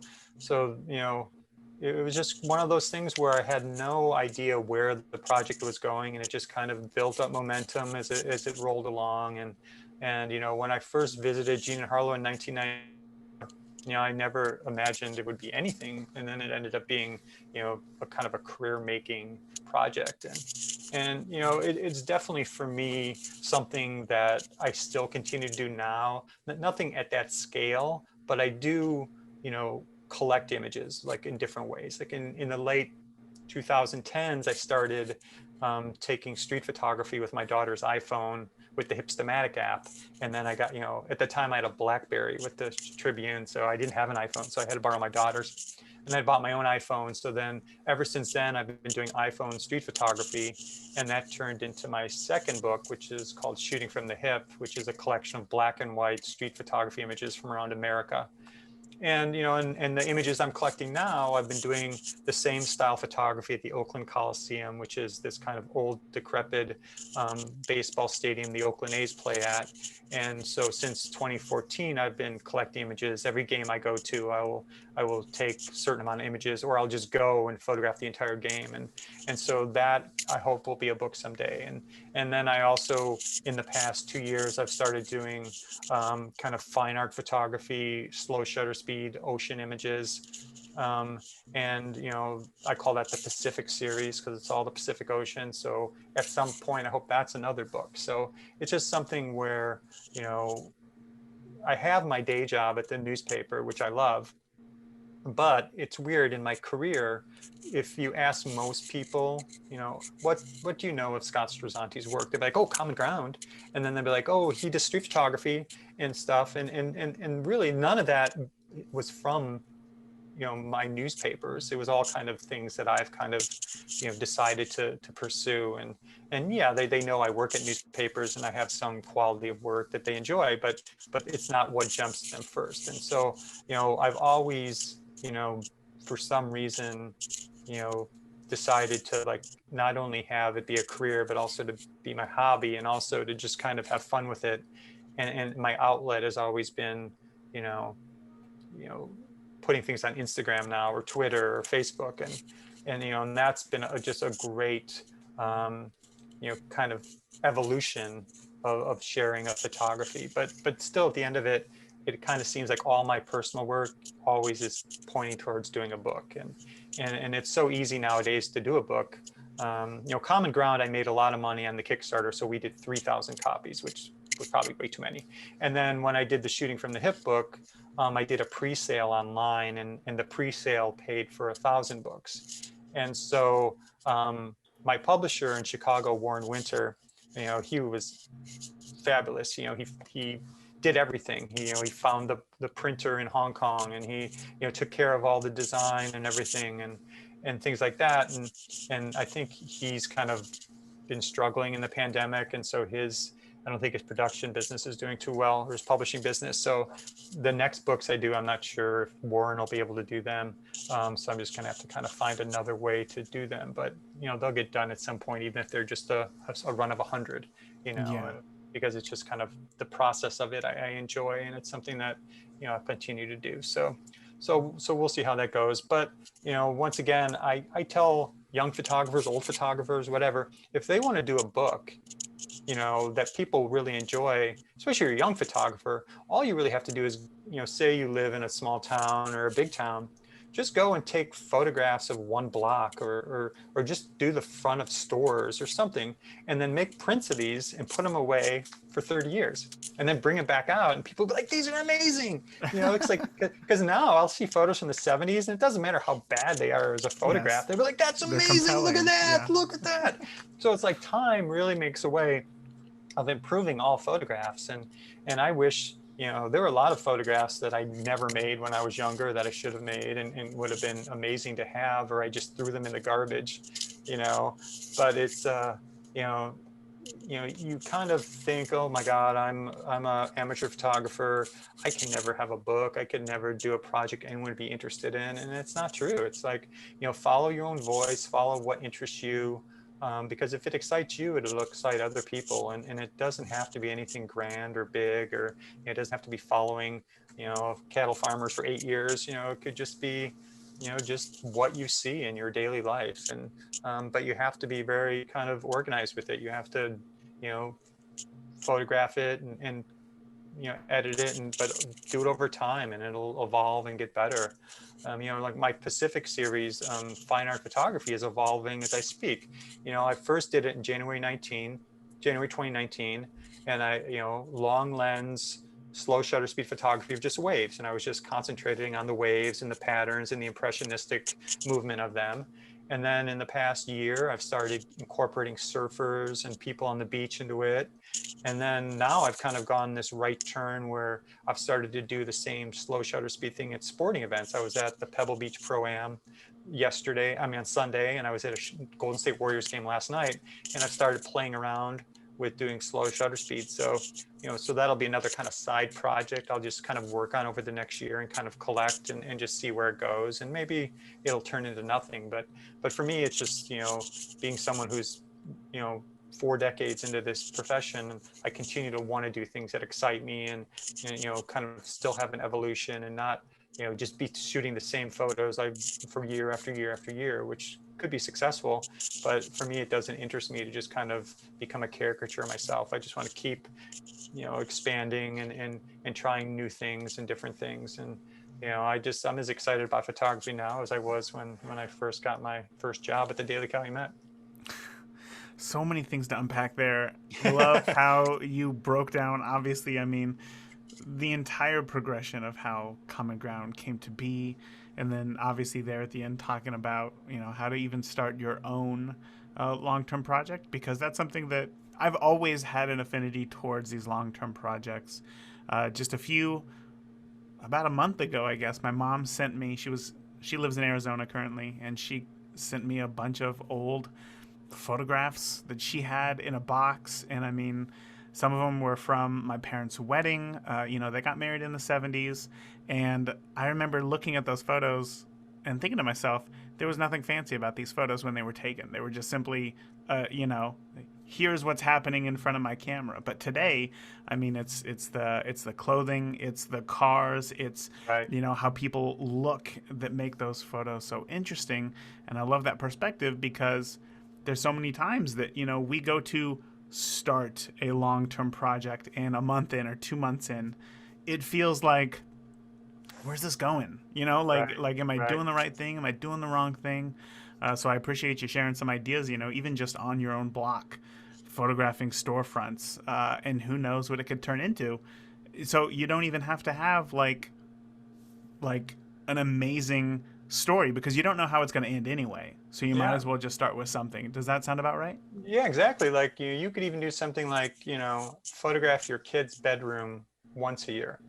it was just one of those things where I had no idea where the project was going, and it just kind of built up momentum as it rolled along. And when I first visited Jean and Harlow in 1990, I never imagined it would be anything, and then it ended up being, a kind of a career-making project. And it's definitely for me something that I still continue to do now. Nothing at that scale, but I do, collect images like in different ways. Like in the late 2010s, I started taking street photography with my daughter's iPhone with the Hipstamatic app. And then I got, at the time I had a BlackBerry with the Tribune, so I didn't have an iPhone, so I had to borrow my daughter's. And I bought my own iPhone. So then ever since then, I've been doing iPhone street photography. And that turned into my second book, which is called Shooting from the Hip, which is a collection of black and white street photography images from around America. And and the images I'm collecting now, I've been doing the same style photography at the Oakland Coliseum, which is this kind of old decrepit baseball stadium the Oakland A's play at. And so since 2014, I've been collecting images. Every game I go to, I will take a certain amount of images, or I'll just go and photograph the entire game. And so that I hope will be a book someday. And then I also, in the past 2 years, I've started doing kind of fine art photography, slow shutter speed, ocean images. And I call that the Pacific series because it's all the Pacific Ocean. So at some point, I hope that's another book. So it's just something where, I have my day job at the newspaper, which I love. But it's weird in my career, if you ask most people, what do you know of Scott Strazzante's work? They'll be like, oh, Common Ground. And then they'll be like, oh, he does street photography and stuff. And really none of that was from, my newspapers. It was all kind of things that I've kind of, decided to pursue. And yeah, they know I work at newspapers and I have some quality of work that they enjoy, but it's not what jumps them first. And so, I've always, for some reason, decided to like not only have it be a career, but also to be my hobby and also to just kind of have fun with it. And my outlet has always been, putting things on Instagram now or Twitter or Facebook. And that's been just a great, kind of evolution of sharing of photography. But still at the end of it, it kind of seems like all my personal work always is pointing towards doing a book. And it's so easy nowadays to do a book. Common Ground, I made a lot of money on the Kickstarter. So we did 3,000 copies, which was probably way too many. And then when I did the Shooting from the Hip book, I did a pre-sale online, and the pre-sale paid for 1,000 books. And so my publisher in Chicago, Warren Winter, he was fabulous. He did everything. He found the printer in Hong Kong, and he took care of all the design and everything and things like that. And I think he's kind of been struggling in the pandemic, and so I don't think his production business is doing too well, or his publishing business. So the next books I do, I'm not sure if Warren will be able to do them. So I'm just gonna have to kind of find another way to do them. But they'll get done at some point, even if they're just a run of 100. Yeah. Because it's just kind of the process of it I enjoy, and it's something that I continue to do. So we'll see how that goes. But once again, I tell young photographers, old photographers, whatever, if they want to do a book that people really enjoy, especially you're a young photographer, all you really have to do is, say you live in a small town or a big town, just go and take photographs of one block or just do the front of stores or something, and then make prints of these and put them away for 30 years and then bring it back out, and people will be like, these are amazing. It's like, because now I'll see photos from the 70s and it doesn't matter how bad they are as a photograph. Yes. They'll be like, that's amazing. Look at that. Yeah. Look at that. So it's like time really makes a way of improving all photographs. And I wish, there were a lot of photographs that I never made when I was younger that I should have made and would have been amazing to have, or I just threw them in the garbage, but it's, you kind of think, oh my God, I'm an amateur photographer. I can never have a book. I could never do a project anyone would be interested in. And it's not true. It's like, follow your own voice, follow what interests you. Because if it excites you, it'll excite other people, and it doesn't have to be anything grand or big, or it doesn't have to be following, cattle farmers for 8 years. It could just be, just what you see in your daily life, and but you have to be very kind of organized with it. You have to, photograph it and edit it, but do it over time, and it'll evolve and get better. Like my Pacific series, fine art photography, is evolving as I speak. I first did it in January 2019, and long lens, slow shutter speed photography of just waves, and I was just concentrating on the waves and the patterns and the impressionistic movement of them. And then in the past year, I've started incorporating surfers and people on the beach into it. And then now I've kind of gone this right turn where I've started to do the same slow shutter speed thing at sporting events. I was at the Pebble Beach Pro-Am on Sunday, and I was at a Golden State Warriors game last night, and I started playing around with doing slow shutter speed. So, so that'll be another kind of side project I'll just kind of work on over the next year and kind of collect and just see where it goes. And maybe it'll turn into nothing. But for me, it's just, being someone who's, 4 decades into this profession, I continue to want to do things that excite me and kind of still have an evolution and not, just be shooting the same photos for year after year after year, which could be successful. But for me, it doesn't interest me to just kind of become a caricature of myself. I just want to keep, expanding and trying new things and different things. And, I'm as excited about photography now as I was when I first got my first job at the Daily Calumet. So many things to unpack there. I love how you broke down, obviously, the entire progression of how Common Ground came to be. And then obviously there at the end talking about, how to even start your own long-term project, because that's something that I've always had an affinity towards, these long-term projects. About a month ago, I guess, my mom sent me, she lives in Arizona currently, and she sent me a bunch of old photographs that she had in a box. And some of them were from my parents' wedding. They got married in the 70s. And I remember looking at those photos and thinking to myself, there was nothing fancy about these photos when they were taken. They were just simply, here's what's happening in front of my camera. But today, it's the clothing, it's the cars, it's Right. How people look that make those photos so interesting. And I love that perspective, because there's so many times that we go to start a long-term project, and a month in or 2 months in, it feels like, where's this going? Right. Am I Right. doing the right thing? Am I doing the wrong thing? So I appreciate you sharing some ideas, even just on your own block, photographing storefronts, and who knows what it could turn into. So you don't even have to have like an amazing story, because you don't know how it's going to end anyway. So you might Yeah. as well just start with something. Does that sound about right? Yeah, exactly. Like you could even do something like, photograph your kid's bedroom once a year,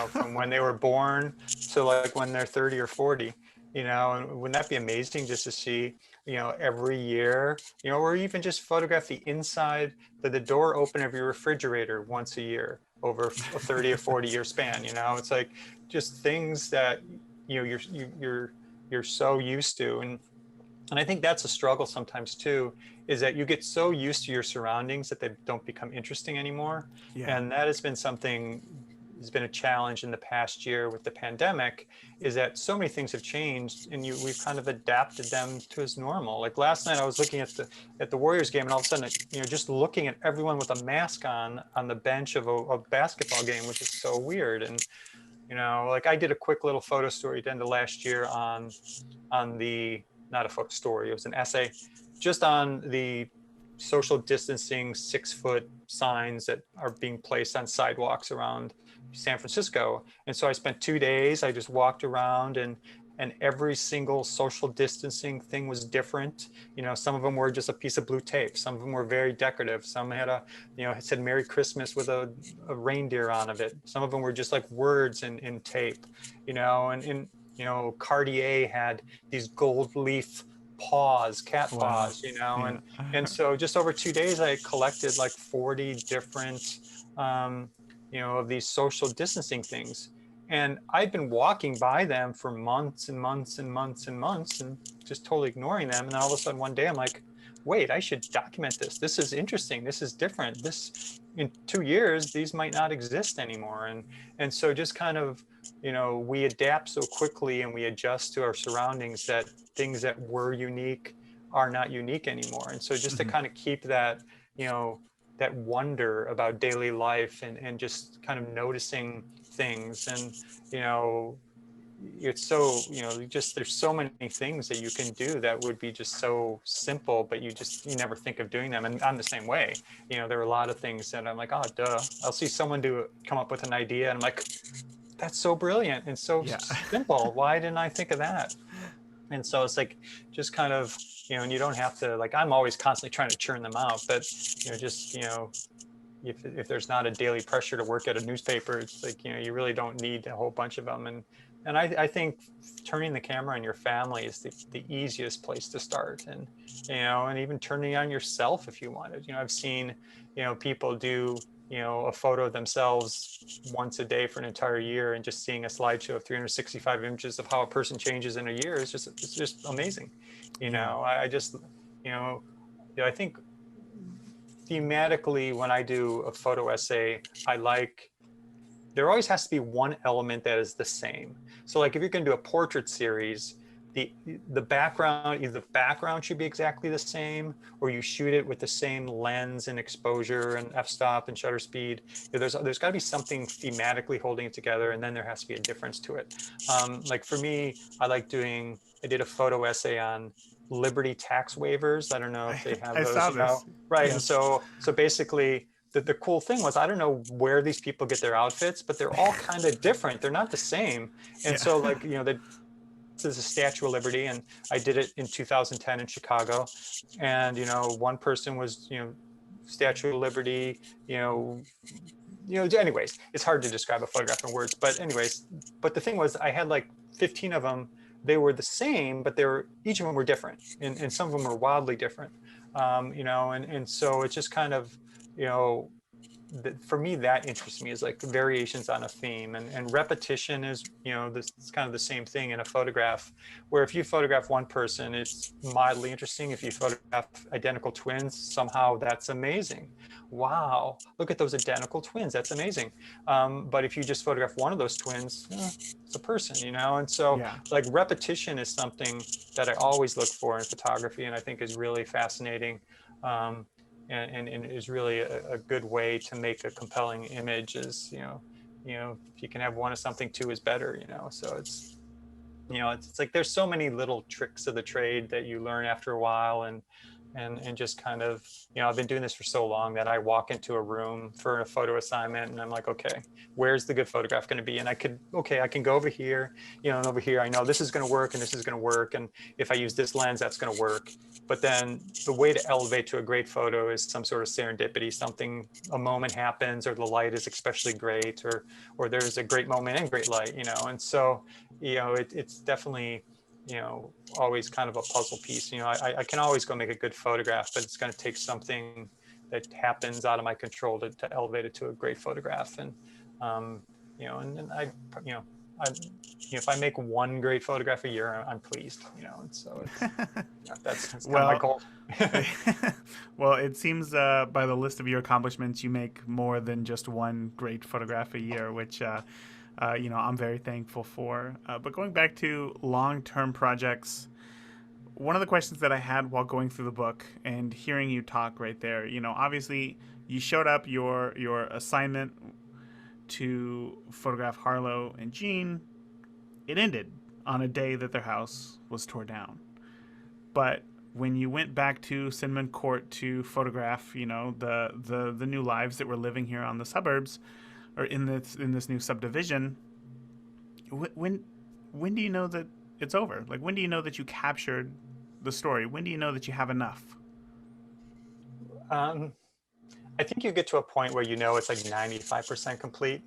from when they were born to like when they're 30 or 40, and wouldn't that be amazing just to see, every year, or even just photograph the inside, the door open of your refrigerator once a year over a 30 or 40-year span. It's like just things that, you're so used to. And I think that's a struggle sometimes too, is that you get so used to your surroundings that they don't become interesting anymore. Yeah. And that has been a challenge in the past year with the pandemic, is that so many things have changed, and we've kind of adapted them to as normal. Like last night I was looking at the Warriors game, and all of a sudden, just looking at everyone with a mask on the bench of a basketball game, which is so weird. And like I did a quick little photo story at the end of last year on the, not a photo story, it was an essay just on the social distancing 6-foot signs that are being placed on sidewalks around San Francisco. And so I spent 2 days, I just walked around, and every single social distancing thing was different. Some of them were just a piece of blue tape. Some of them were very decorative. Some had it said Merry Christmas with a reindeer on of it. Some of them were just like words in tape, and Cartier had these gold leaf paws, cat Wow. paws, Yeah. and so just over 2 days, I collected like 40 different, of these social distancing things. And I'd been walking by them for months and months and months and months and just totally ignoring them. And then all of a sudden one day I'm like, wait, I should document this. This is interesting. This is different. This, in 2 years, these might not exist anymore. And so just kind of, we adapt so quickly and we adjust to our surroundings that things that were unique are not unique anymore. And so just to kind of keep that, that wonder about daily life and just kind of noticing things. And, it's so, just there's so many things that you can do that would be just so simple, but you never think of doing them. And I'm the same way. There are a lot of things that I'm like, oh, duh. I'll see someone come up with an idea, and I'm like, that's so brilliant and so Yeah. simple. Why didn't I think of that? And so it's like, just kind of, and you don't have to, like, I'm always constantly trying to churn them out, but, if there's not a daily pressure to work at a newspaper, it's like, you really don't need a whole bunch of them. And I think turning the camera on your family is the easiest place to start. And, and even turning on yourself if you wanted. I've seen, people do, a photo of themselves once a day for an entire year, and just seeing a slideshow of 365 images of how a person changes in a year is just amazing. I just, I think thematically, when I do a photo essay, there always has to be one element that is the same. So like if you're going to do a portrait series, the background, either the background should be exactly the same, or you shoot it with the same lens and exposure and f-stop and shutter speed. There's got to be something thematically holding it together, and then there has to be a difference to it. Like for me, I did a photo essay on Liberty tax waivers. I don't know if they have I those, saw this. right? Yes. And so basically, the cool thing was, I don't know where these people get their outfits, but they're all kind of different. They're not the same. And so like, this is a Statue of Liberty, and I did it in 2010 in Chicago. And, one person was, Statue of Liberty, anyways, it's hard to describe a photograph in words, but the thing was, I had like 15 of them. They were the same, but each of them were different, and some of them were wildly different. And so it's just kind of, for me, that interests me, is like variations on a theme, and repetition is, it's kind of the same thing in a photograph, where if you photograph one person, it's mildly interesting. If you photograph identical twins, somehow that's amazing. Wow, look at those identical twins, that's amazing. But if you just photograph one of those twins, it's a person, and so like repetition is something that I always look for in photography, and I think is really fascinating. And is really a good way to make a compelling image. Is if you can have one of something, two is better. So it's it's like there's so many little tricks of the trade that you learn after a while, and just kind of, I've been doing this for so long that I walk into a room for a photo assignment, and I'm like, okay, where's the good photograph going to be? And I can go over here, and over here, I know this is going to work and this is going to work, and if I use this lens, that's going to work. But then the way to elevate to a great photo is some sort of serendipity, a moment happens, or the light is especially great, or there's a great moment and great light, and so, it's definitely, always kind of a puzzle piece. I can always go make a good photograph, but it's going to take something that happens out of my control to elevate it to a great photograph. And, and I if I make one great photograph a year, I'm pleased, and so that's kind of my goal. Well, it seems by the list of your accomplishments, you make more than just one great photograph a year, which, I'm very thankful for. But going back to long-term projects, one of the questions that I had while going through the book and hearing you talk right there, obviously you showed up your assignment to photograph Harlow and Jean. It ended on a day that their house was torn down. But when you went back to Cinnamon Court to photograph, the new lives that were living here on the suburbs, or in this new subdivision, when do you know that it's over? Like, when do you know that you captured the story? When do you know that you have enough? I think you get to a point where it's like 95% complete,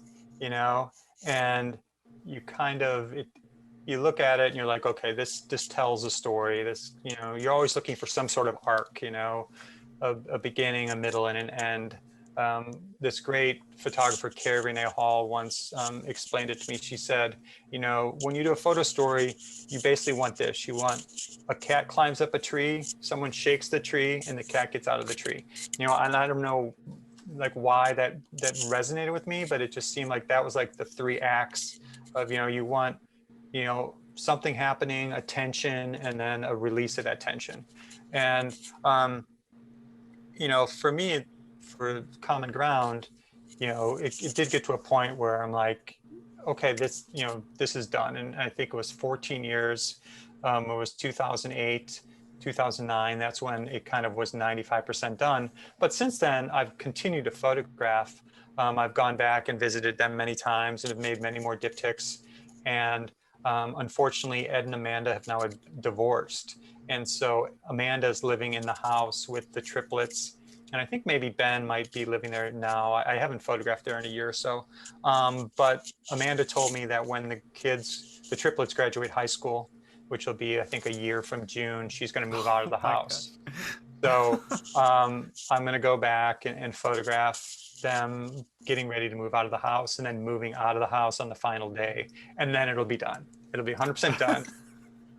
and you kind of you look at it and you're like, okay, this tells a story. This, you're always looking for some sort of arc, a beginning, a middle, and an end. This great photographer, Carrie Renee Hall, once explained it to me. She said, when you do a photo story, you basically want this. You want a cat climbs up a tree, someone shakes the tree, and the cat gets out of the tree. And I don't know like why that resonated with me, but it just seemed like that was like the three acts of, you want, something happening, a tension, and then a release of that tension. And, for me, for common ground, it did get to a point where I'm like, okay, this is done. And I think it was 14 years. It was 2008, 2009. That's when it kind of was 95% done. But since then, I've continued to photograph. I've gone back and visited them many times and have made many more diptychs. And unfortunately, Ed and Amanda have now divorced. And so Amanda's living in the house with the triplets. And I think maybe Ben might be living there now. I haven't photographed there in a year or so. But Amanda told me that when the triplets graduate high school, which will be, I think, a year from June, she's going to move out of the house. So I'm going to go back and photograph them getting ready to move out of the house and then moving out of the house on the final day. And then it'll be done. It'll be 100% done.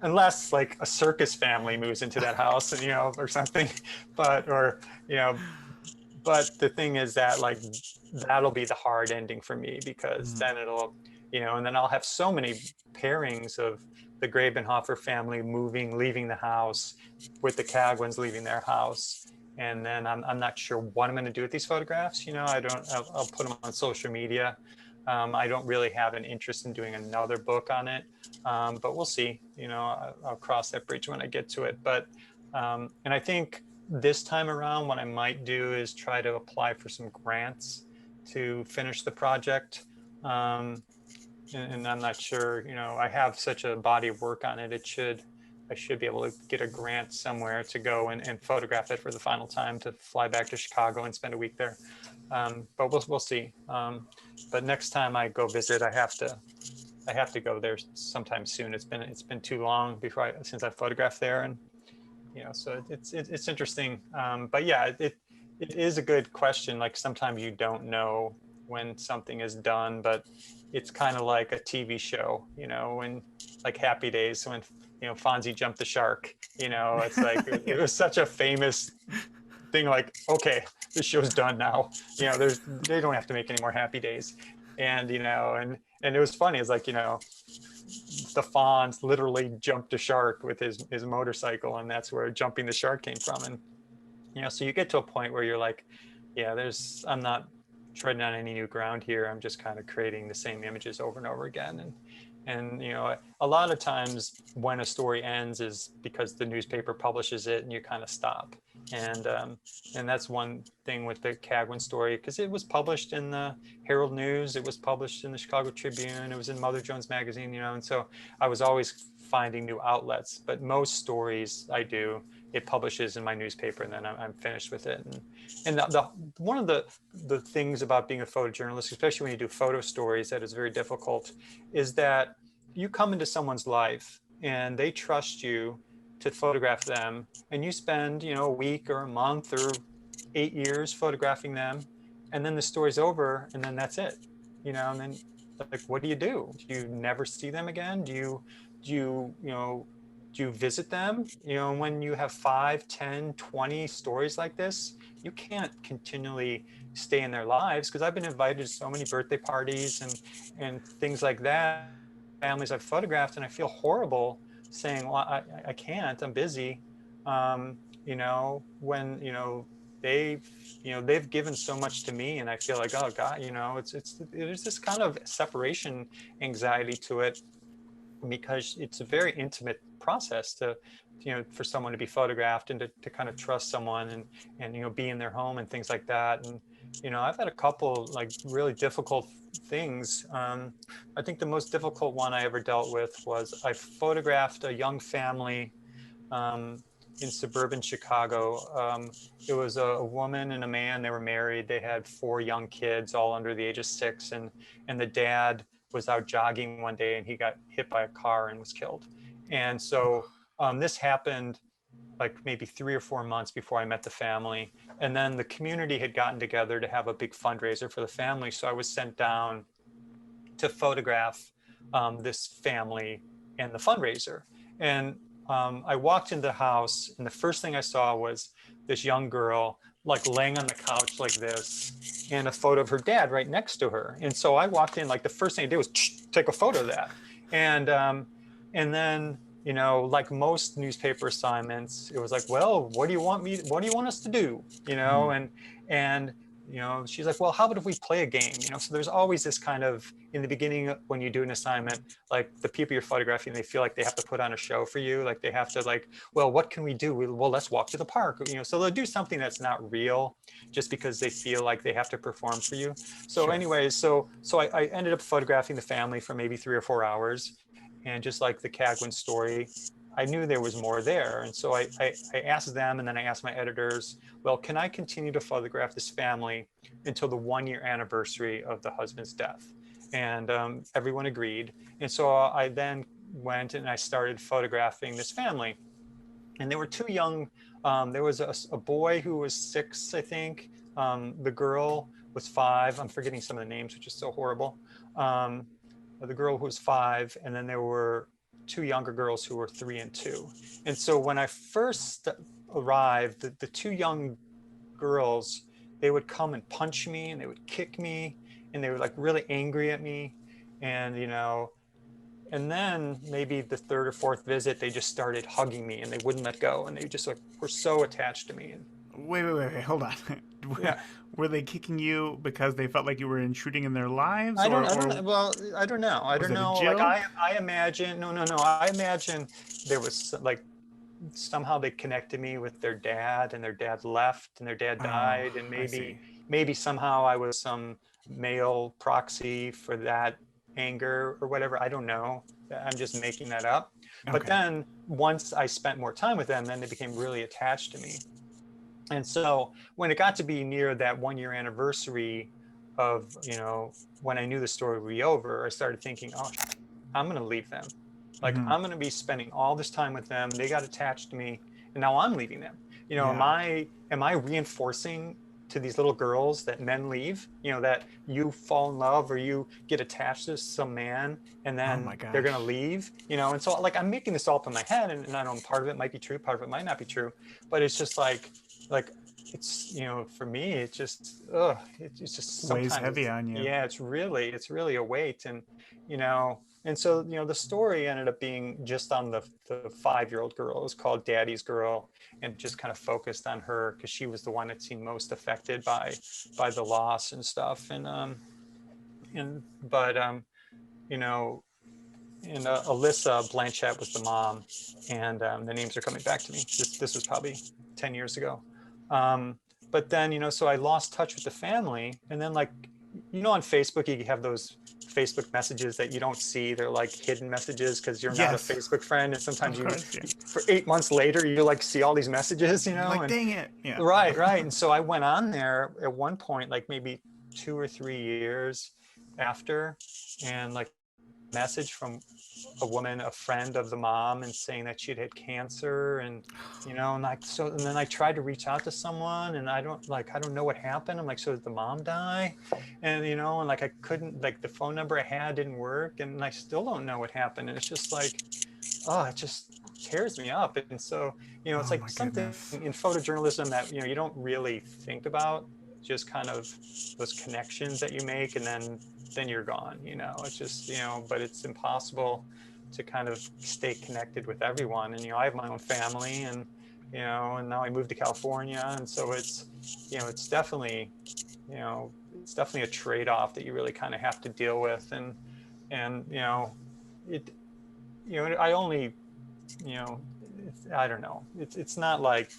Unless like a circus family moves into that house and, or something, but the thing is that like, that'll be the hard ending for me, because then it'll, and then I'll have so many pairings of the Grabenhofer family leaving the house with the Cagwins leaving their house. And then I'm not sure what I'm going to do with these photographs. I'll put them on social media. I don't really have an interest in doing another book on it, but we'll see. I'll cross that bridge when I get to it. But and I think this time around, what I might do is try to apply for some grants to finish the project. And I'm not sure. I have such a body of work on it. I should be able to get a grant somewhere to go and photograph it for the final time, to fly back to Chicago and spend a week there. But we'll see. But next time I go visit, I have to go there sometime soon. It's been too long since I photographed there, and so it's interesting. But yeah, it is a good question. Like sometimes you don't know when something is done, but it's kind of like a TV show, when like Happy Days, when Fonzie jumped the shark. It's like it was such a famous thing. Like, okay, this show's done now. They don't have to make any more Happy Days, and and it was funny. It's like the Fonz literally jumped a shark with his motorcycle, and that's where jumping the shark came from. And so you get to a point where you're like, yeah, I'm not treading on any new ground here. I'm just kind of creating the same images over and over again. And a lot of times when a story ends is because the newspaper publishes it and you kind of stop. And that's one thing with the Cagwin story, because it was published in the Herald News, it was published in the Chicago Tribune, it was in Mother Jones magazine, and so I was always finding new outlets. But most stories it publishes in my newspaper, and then I'm finished with it. And one of the things about being a photojournalist, especially when you do photo stories, that is very difficult, is that you come into someone's life and they trust you to photograph them, and you spend a week or a month or 8 years photographing them, and then the story's over, and then that's it. And then like, what do? Do you never see them again? Do you visit them? When you have 5, 10, 20 stories like this, you can't continually stay in their lives, because I've been invited to so many birthday parties and things like that, families I've photographed, and I feel horrible saying, well, I can't, I'm busy. When they've given so much to me, and I feel like, oh God, there's this kind of separation anxiety to it, because it's a very intimate process for someone to be photographed and to kind of trust someone and be in their home and things like that. And I've had a couple like really difficult things. I think the most difficult one I ever dealt with was I photographed a young family in suburban Chicago. It was a woman and a man. They were married. They had 4 young kids, all under the age of 6, and the dad was out jogging one day and he got hit by a car and was killed. And so this happened like maybe 3 or 4 months before I met the family. And then the community had gotten together to have a big fundraiser for the family. So I was sent down to photograph this family and the fundraiser. And I walked into the house, and the first thing I saw was this young girl like laying on the couch like this, and a photo of her dad right next to her. And so I walked in, like the first thing I did was take a photo of that. And then like most newspaper assignments, it was like, well, what do you want us to do? And she's like, well, how about if we play a game? So there's always this kind of, in the beginning, when you do an assignment, like the people you're photographing, they feel like they have to put on a show for you. Like they have to like, well, what can we do? Well, let's walk to the park. So they'll do something that's not real just because they feel like they have to perform for you. So Sure. anyways, so I ended up photographing the family for maybe 3 or 4 hours. And just like the Cagwin story, I knew there was more there. And so I asked them, and then I asked my editors, well, can I continue to photograph this family until the 1-year anniversary of the husband's death? And everyone agreed. And so I then went and I started photographing this family. And they were too young. There was a boy who was 6, I think. The girl was 5. I'm forgetting some of the names, which is so horrible. The girl who was 5, and then there were 2 younger girls who were 3 and 2. And so when I first arrived, the 2 young girls, they would come and punch me, and they would kick me, and they were like really angry at me. And and then maybe the 3rd or 4th visit, they just started hugging me, and they wouldn't let go, and they just like were so attached to me. And Wait, hold on. yeah. Were they kicking you because they felt like you were intruding in their lives? I don't know. Well, I don't know. I don't know. Like I imagine, no. I imagine there was like somehow they connected me with their dad, and their dad left, and their dad died, and maybe somehow I was some male proxy for that anger or whatever. I don't know. I'm just making that up. Okay. But then once I spent more time with them, then they became really attached to me. And so when it got to be near that 1-year anniversary of, when I knew the story would be over, I started thinking, oh, I'm going to leave them. Like, I'm going to be spending all this time with them. They got attached to me, and now I'm leaving them. Am I reinforcing to these little girls that men leave, that you fall in love or you get attached to some man and then they're going to leave, and so like, I'm making this all up in my head, and I know part of it might be true, part of it might not be true, but it's just like it's, for me, it's just, it's just weighs heavy on you. Yeah, it's really a weight. And so, the story ended up being just on the 5-year-old girl. It was called Daddy's Girl, and just kind of focused on her because she was the one that seemed most affected by the loss and stuff. And Alyssa Blanchett was the mom, and the names are coming back to me. This was probably 10 years ago. But then, so I lost touch with the family, and then like, on Facebook, you have those Facebook messages that you don't see. They're like hidden messages because you're not a Facebook friend, and sometimes for 8 months later you like see all these messages, like, dang it. Yeah. Right. And so I went on there at one point, like maybe 2 or 3 years after, and like message from a woman, a friend of the mom, and saying that she'd had cancer, and and then I tried to reach out to someone, and I don't know what happened. I'm like, so did the mom die? And and like I couldn't, like the phone number I had didn't work, and I still don't know what happened. And it's just like, it just tears me up. And so it's like something in photojournalism that you don't really think about, just kind of those connections that you make, and then you're gone. It's just, but it's impossible to kind of stay connected with everyone. And I have my own family, and and now I moved to California, and so it's it's definitely a trade-off that you really kind of have to deal with. And I only I don't know, it's not like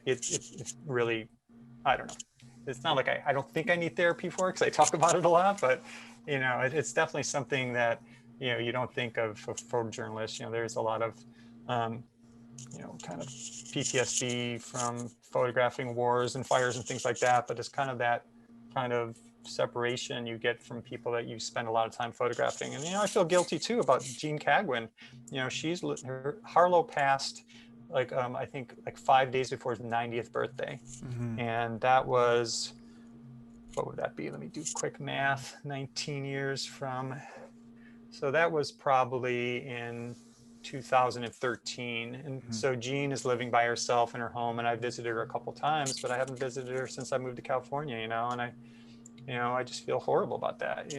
it's really, I don't know. It's not like I don't think I need therapy for it, because I talk about it a lot, but it's definitely something that you don't think of for photojournalists. There's a lot of kind of PTSD from photographing wars and fires and things like that, but it's kind of that kind of separation you get from people that you spend a lot of time photographing. And I feel guilty too about Jean Cagwin. Harlow passed like I think like 5 days before his 90th birthday. And that was, what would that be? Let me do quick math. 19 years from, so that was probably in 2013. And so Jean is living by herself in her home, and I visited her a couple times, but I haven't visited her since I moved to California, and I just feel horrible about that,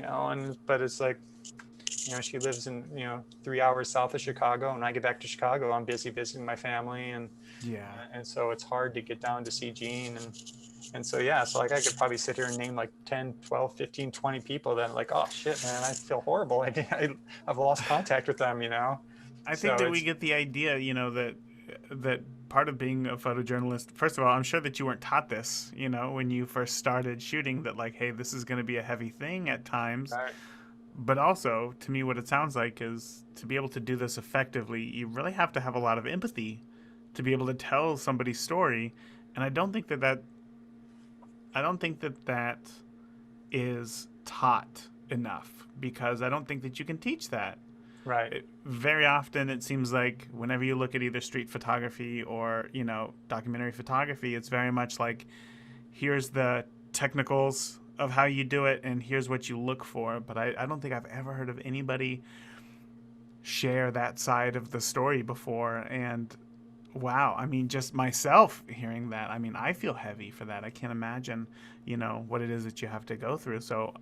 but it's like, she lives in 3 hours south of Chicago. When I get back to Chicago, I'm busy visiting my family, Yeah. and so it's hard to get down to see Jean. And so so like I could probably sit here and name like 10, 12, 15, 20 people that like, oh shit, man, I feel horrible. I've lost contact with them. I So think that we it's get the idea, that part of being a photojournalist. First of all, I'm sure that you weren't taught this, when you first started shooting. That like, hey, this is going to be a heavy thing at times. right. But also, to me, what it sounds like is to be able to do this effectively, you really have to have a lot of empathy to be able to tell somebody's story. And I don't think that is taught enough, because I don't think that you can teach that. Right. Very often it seems like whenever you look at either street photography or documentary photography, it's very much like, here's the technicals of how you do it and here's what you look for. But I don't think I've ever heard of anybody share that side of the story before. And wow, I mean, just myself hearing that, I mean, I feel heavy for that. I can't imagine what it is that you have to go through. So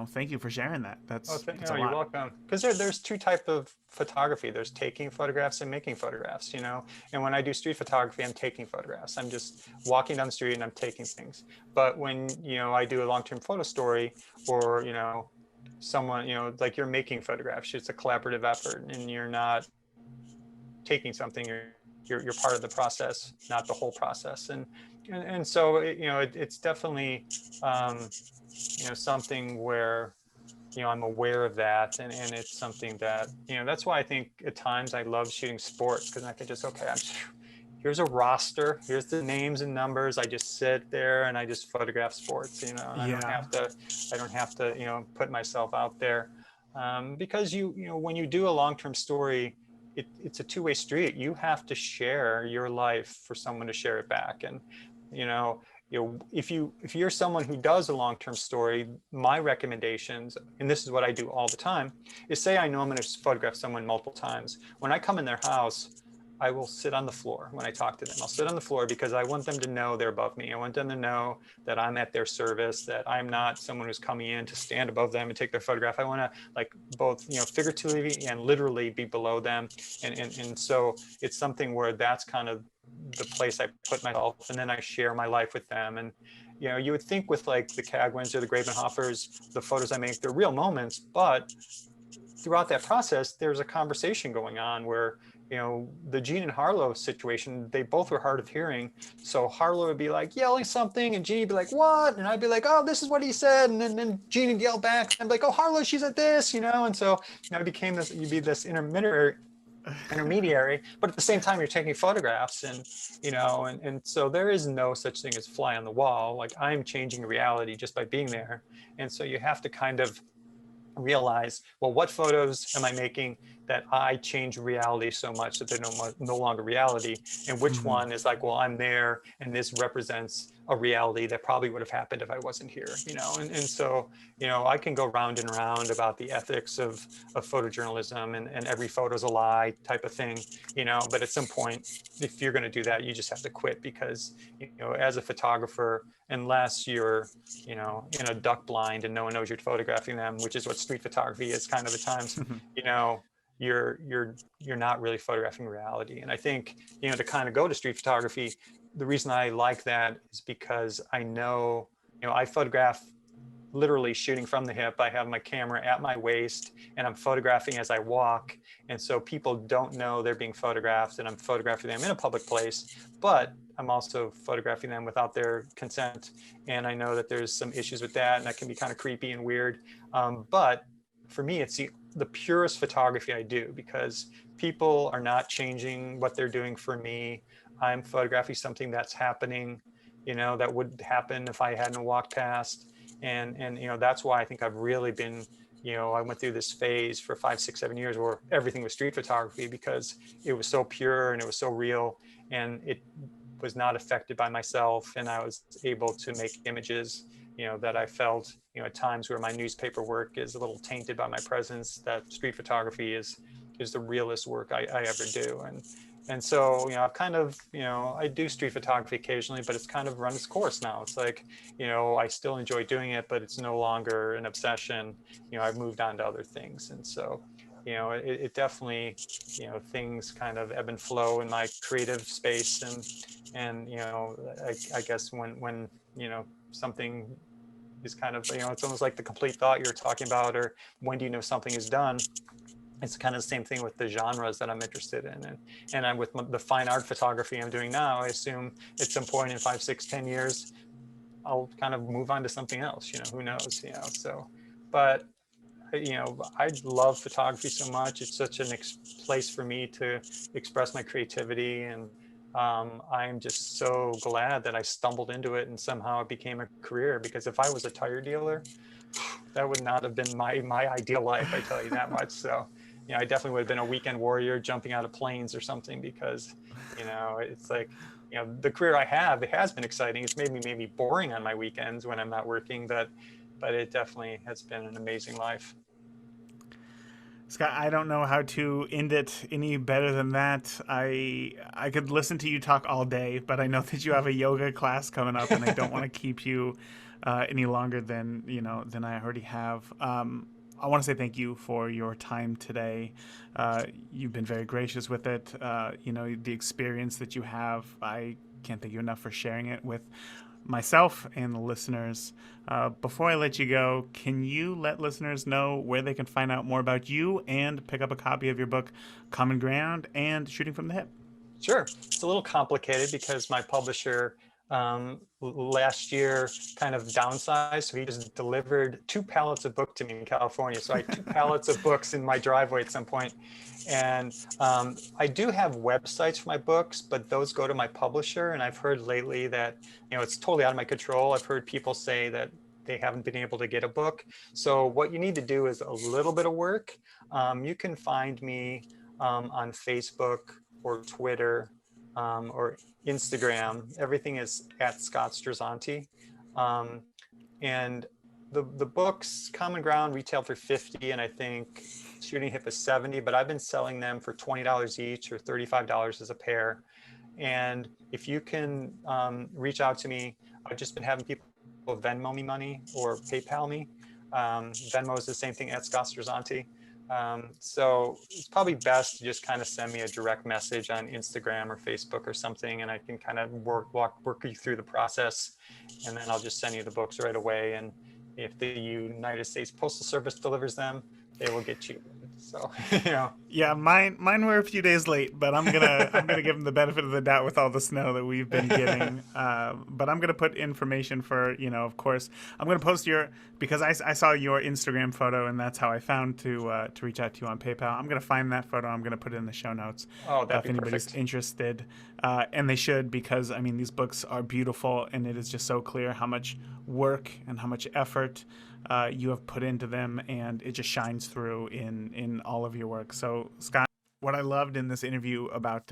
thank you for sharing that. That's a You're lot. welcome. Because there's two types of photography. There's taking photographs and making photographs, And when I do street photography, I'm taking photographs. I'm just walking down the street and I'm taking things. But when, I do a long-term photo story, or, someone, like you're making photographs, it's a collaborative effort, and you're not taking something, you're part of the process, not the whole process. And so, it's definitely, something where I'm aware of that, and it's something that that's why I think at times I love shooting sports, because I can just here's a roster, here's the names and numbers, I just sit there and I just photograph sports, and I don't have to put myself out there, because when you do a long-term story, it's a two-way street. You have to share your life for someone to share it back. And if you're someone who does a long-term story, my recommendations, and this is what I do all the time, is say I know I'm going to photograph someone multiple times. When I come in their house, I will sit on the floor when I talk to them. I'll sit on the floor because I want them to know they're above me. I want them to know that I'm at their service, that I'm not someone who's coming in to stand above them and take their photograph. I want to, like, both figuratively and literally be below them. And so it's something where that's kind of the place I put myself, and then I share my life with them. And you would think with like the Cagwins or the Grabenhoffers, the photos I make, they're real moments, but throughout that process, there's a conversation going on where the Gene and Harlow situation, they both were hard of hearing. So Harlow would be like yelling something, and Gene would be like, what? And I'd be like, oh, this is what he said. And then Gene would yell back, and I'd be like, oh, Harlow, she's at this, And so it became this, you'd be this intermediary, but at the same time, you're taking photographs, and so there is no such thing as fly on the wall. Like, I'm changing reality just by being there. And so you have to kind of realize, well, what photos am I making that I change reality so much that they're no longer reality, and which one is like, well, I'm there and this represents a reality that probably would have happened if I wasn't here, and so I can go round and round about the ethics of photojournalism and every photo's a lie type of thing, but at some point, if you're going to do that, you just have to quit, because as a photographer, unless you're in a duck blind and no one knows you're photographing them, which is what street photography is kind of at times, you're not really photographing reality. And I think to kind of go to street photography, the reason I like that is because I know I photograph literally shooting from the hip. I have my camera at my waist and I'm photographing as I walk. And so people don't know they're being photographed, and I'm photographing them in a public place, but I'm also photographing them without their consent. And I know that there's some issues with that, and that can be kind of creepy and weird. But for me, it's the purest photography I do, because people are not changing what they're doing for me. I'm photographing something that's happening, that would happen if I hadn't walked past. And that's why I think I've really been, I went through this phase for 5, 6, 7 years where everything was street photography, because it was so pure and it was so real, and it was not affected by myself. And I was able to make images, that I felt, at times where my newspaper work is a little tainted by my presence, that street photography is the realest work I ever do. And so, I've kind of, I do street photography occasionally, but it's kind of run its course now. It's like, I still enjoy doing it, but it's no longer an obsession. I've moved on to other things. And so, it definitely, things kind of ebb and flow in my creative space. And I guess when, something is kind of, it's almost like the complete thought you were talking about, or when do you know something is done? It's kind of the same thing with the genres that I'm interested in. And I'm with the fine art photography I'm doing now. I assume at some point in 5, 6, 10 years, I'll kind of move on to something else, who knows, so, but I love photography so much. It's such a place for me to express my creativity. And I'm just so glad that I stumbled into it and somehow it became a career, because if I was a tire dealer, that would not have been my ideal life, I tell you that much. So, I definitely would have been a weekend warrior jumping out of planes or something, because, it's like, the career I have, it has been exciting. It's made me maybe boring on my weekends when I'm not working, but it definitely has been an amazing life. Scott, I don't know how to end it any better than that. I could listen to you talk all day, but I know that you have a yoga class coming up, and I don't want to keep you any longer than than I already have. I want to say thank you for your time today. You've been very gracious with it. The experience that you have, I can't thank you enough for sharing it with myself and the listeners. Before I let you go, can you let listeners know where they can find out more about you and pick up a copy of your book, Common Ground and Shooting from the Hip? Sure. It's a little complicated because my publisher last year kind of downsized. So he just delivered 2 pallets of book to me in California. So I had 2 pallets of books in my driveway at some point. And I do have websites for my books, but those go to my publisher. And I've heard lately that, it's totally out of my control. I've heard people say that they haven't been able to get a book. So what you need to do is a little bit of work. You can find me on Facebook or Twitter or Instagram. Everything is at Scott Strazzante. And the books, Common Ground, retailed for $50, and I think Shooting Hip is $70, but I've been selling them for $20 each or $35 as a pair. And if you can reach out to me, I've just been having people Venmo me money or PayPal me. Venmo is the same thing at Scott Strazzante. So it's probably best to just kind of send me a direct message on Instagram or Facebook or something, and I can kind of work you through the process, and then I'll just send you the books right away. And if the United States Postal Service delivers them, they will get you. So, Yeah, mine were a few days late, but I'm gonna give them the benefit of the doubt with all the snow that we've been getting. But I'm gonna put information for of course, I'm gonna post because I saw your Instagram photo, and that's how I found to reach out to you on PayPal. I'm gonna find that photo. I'm gonna put it in the show notes. Oh, that'd If be anybody's perfect. interested, and they should, because I mean these books are beautiful, and it is just so clear how much work and how much effort you have put into them, and it just shines through in all of your work. So, Scott, what I loved in this interview about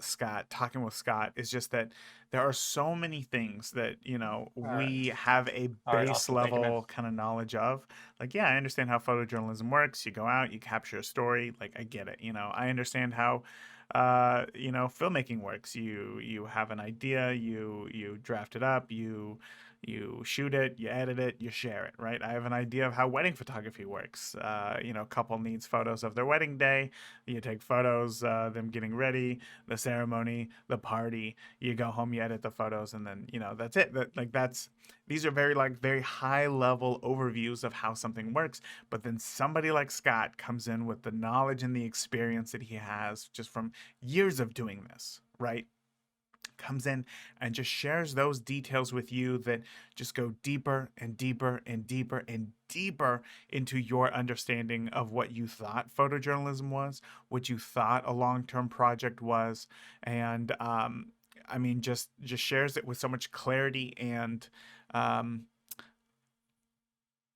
Scott, talking with Scott, is just that there are so many things that All right. we have a All right. base Awesome. Thank you, man. level kind of knowledge of. Like, yeah, I understand how photojournalism works. You go out, you capture a story. Like, I get it. I understand how filmmaking works. You have an idea, you draft it up, you shoot it, you edit it, you share it, right? I have an idea of how wedding photography works. Couple needs photos of their wedding day. You take photos, them getting ready, the ceremony, the party. You go home, you edit the photos, and then that's it. These are very high level overviews of how something works. But then somebody like Scott comes in with the knowledge and the experience that he has just from years of doing this, right? Comes in and just shares those details with you that just go deeper and deeper and deeper and deeper into your understanding of what you thought photojournalism was, what you thought a long-term project was, and I mean, just shares it with so much clarity and I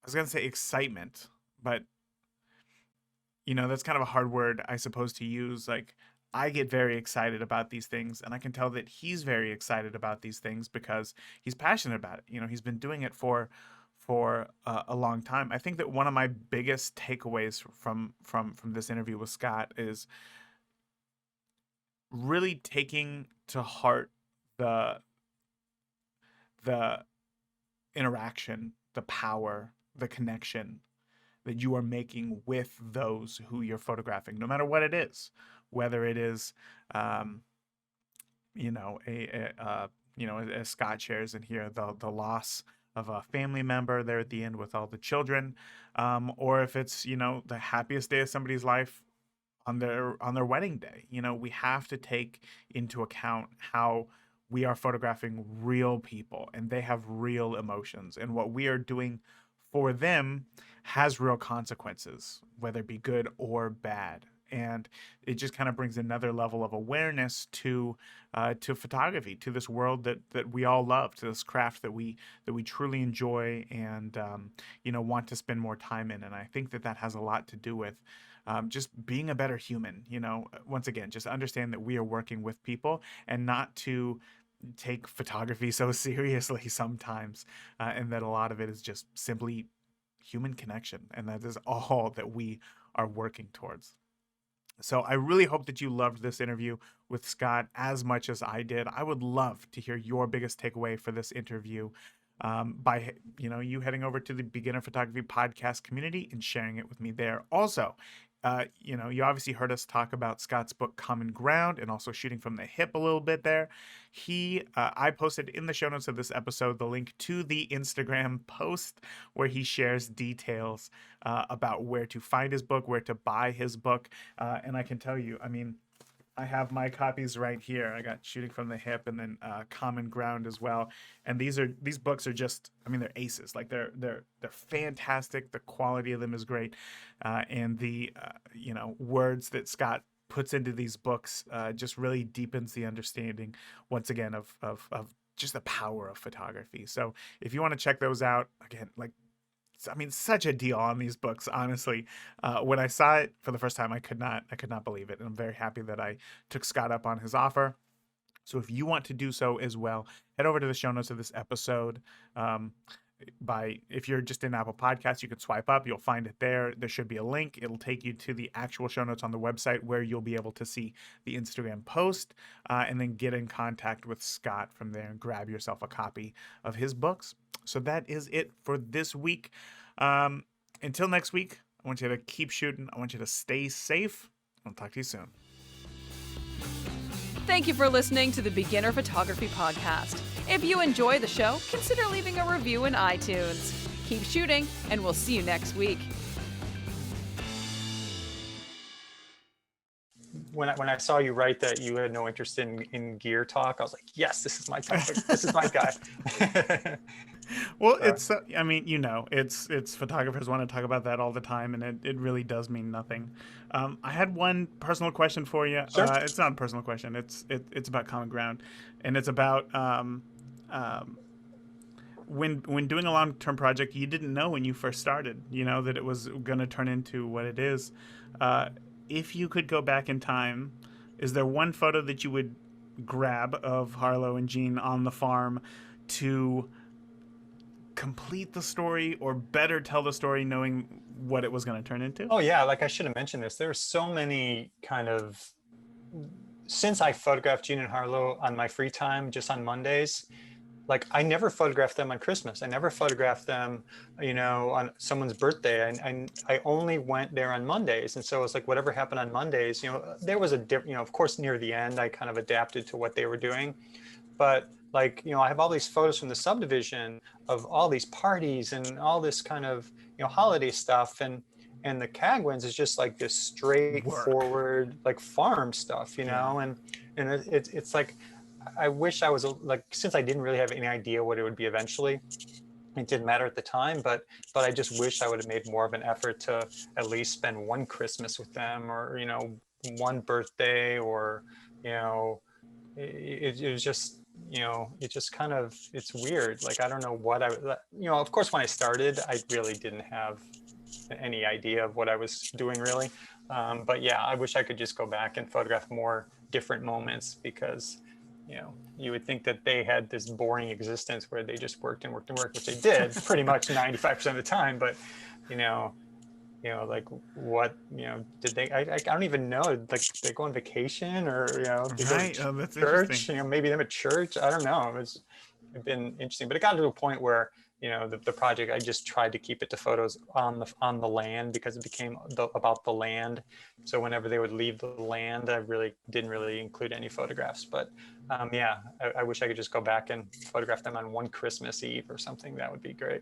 was gonna say excitement, but that's kind of a hard word, I suppose, to use. Like, I get very excited about these things, and I can tell that he's very excited about these things because he's passionate about it. He's been doing it for a long time. I think that one of my biggest takeaways from this interview with Scott is really taking to heart the the interaction, the power, the connection that you are making with those who you're photographing, no matter what it is, whether it is, um, as Scott shares in here, the loss of a family member there at the end with all the children, or if it's the happiest day of somebody's life on their wedding day. We have to take into account how we are photographing real people and they have real emotions, and what we are doing for them has real consequences, whether it be good or bad. And it just kind of brings another level of awareness to photography, to this world that we all love, to this craft that we truly enjoy and want to spend more time in. And I think that has a lot to do with just being a better human. Once again, just understand that we are working with people and not to take photography so seriously sometimes, and that a lot of it is just simply human connection, and that is all that we are working towards. So I really hope that you loved this interview with Scott as much as I did. I would love to hear your biggest takeaway for this interview, by you heading over to the Beginner Photography Podcast community and sharing it with me there. Also, you obviously heard us talk about Scott's book Common Ground and also Shooting from the Hip a little bit there. I posted in the show notes of this episode the link to the Instagram post where he shares details about where to find his book, where to buy his book. And I can tell you, I have my copies right here. I got Shooting from the Hip and then Common Ground as well. And these books are just, they're aces. Like they're fantastic. The quality of them is great, and the words that Scott puts into these books just really deepens the understanding once again of just the power of photography. So if you want to check those out, again, such a deal on these books, honestly. When I saw it for the first time, I could not believe it. And I'm very happy that I took Scott up on his offer. So if you want to do so as well, head over to the show notes of this episode. If you're just in Apple Podcasts, you can swipe up. You'll find it there. There should be a link. It'll take you to the actual show notes on the website where you'll be able to see the Instagram post, and then get in contact with Scott from there and grab yourself a copy of his books. So that is it for this week. Until next week, I want you to keep shooting. I want you to stay safe. I'll talk to you soon. Thank you for listening to the Beginner Photography Podcast. If you enjoy the show, consider leaving a review in iTunes. Keep shooting, and we'll see you next week. When I saw you write that you had no interest in gear talk, I was like, yes, this is my topic. This is my guy. Well, it's photographers want to talk about that all the time, and it really does mean nothing. I had one personal question for you. Sure. It's not a personal question. It's about Common Ground, and it's about when doing a long-term project, you didn't know when you first started, that it was going to turn into what it is. If you could go back in time, is there one photo that you would grab of Harlow and Jean on the farm to complete the story, or better tell the story knowing what it was going to turn into? Oh yeah, I should have mentioned this. There are so many since I photographed Jean and Harlow on my free time, just on Mondays, I never photographed them on Christmas. I never photographed them, on someone's birthday. I only went there on Mondays. And so it's whatever happened on Mondays, there was of course, near the end, I kind of adapted to what they were doing. But I have all these photos from the subdivision of all these parties and all this kind of, holiday stuff. And the Cagwins is just this straightforward, farm stuff, and it's I wish I was since I didn't really have any idea what it would be eventually, it didn't matter at the time, but I just wish I would have made more of an effort to at least spend one Christmas with them, or, one birthday, or, it was just, it just kind of, it's weird. I don't know what of course, when I started, I really didn't have any idea of what I was doing really. But yeah, I wish I could just go back and photograph more different moments, because you would think that they had this boring existence where they just worked and worked and worked, which they did pretty much 95% of the time. But, like what, did they, I don't even know, like they go on vacation or, they go Right. to Oh, that's church, interesting. maybe them at church. I don't know. It's been interesting, but it got to a point where, the project, I just tried to keep it to photos on the land because it became about the land. So whenever they would leave the land, I really didn't really include any photographs. But yeah, I wish I could just go back and photograph them on one Christmas Eve or something. That would be great.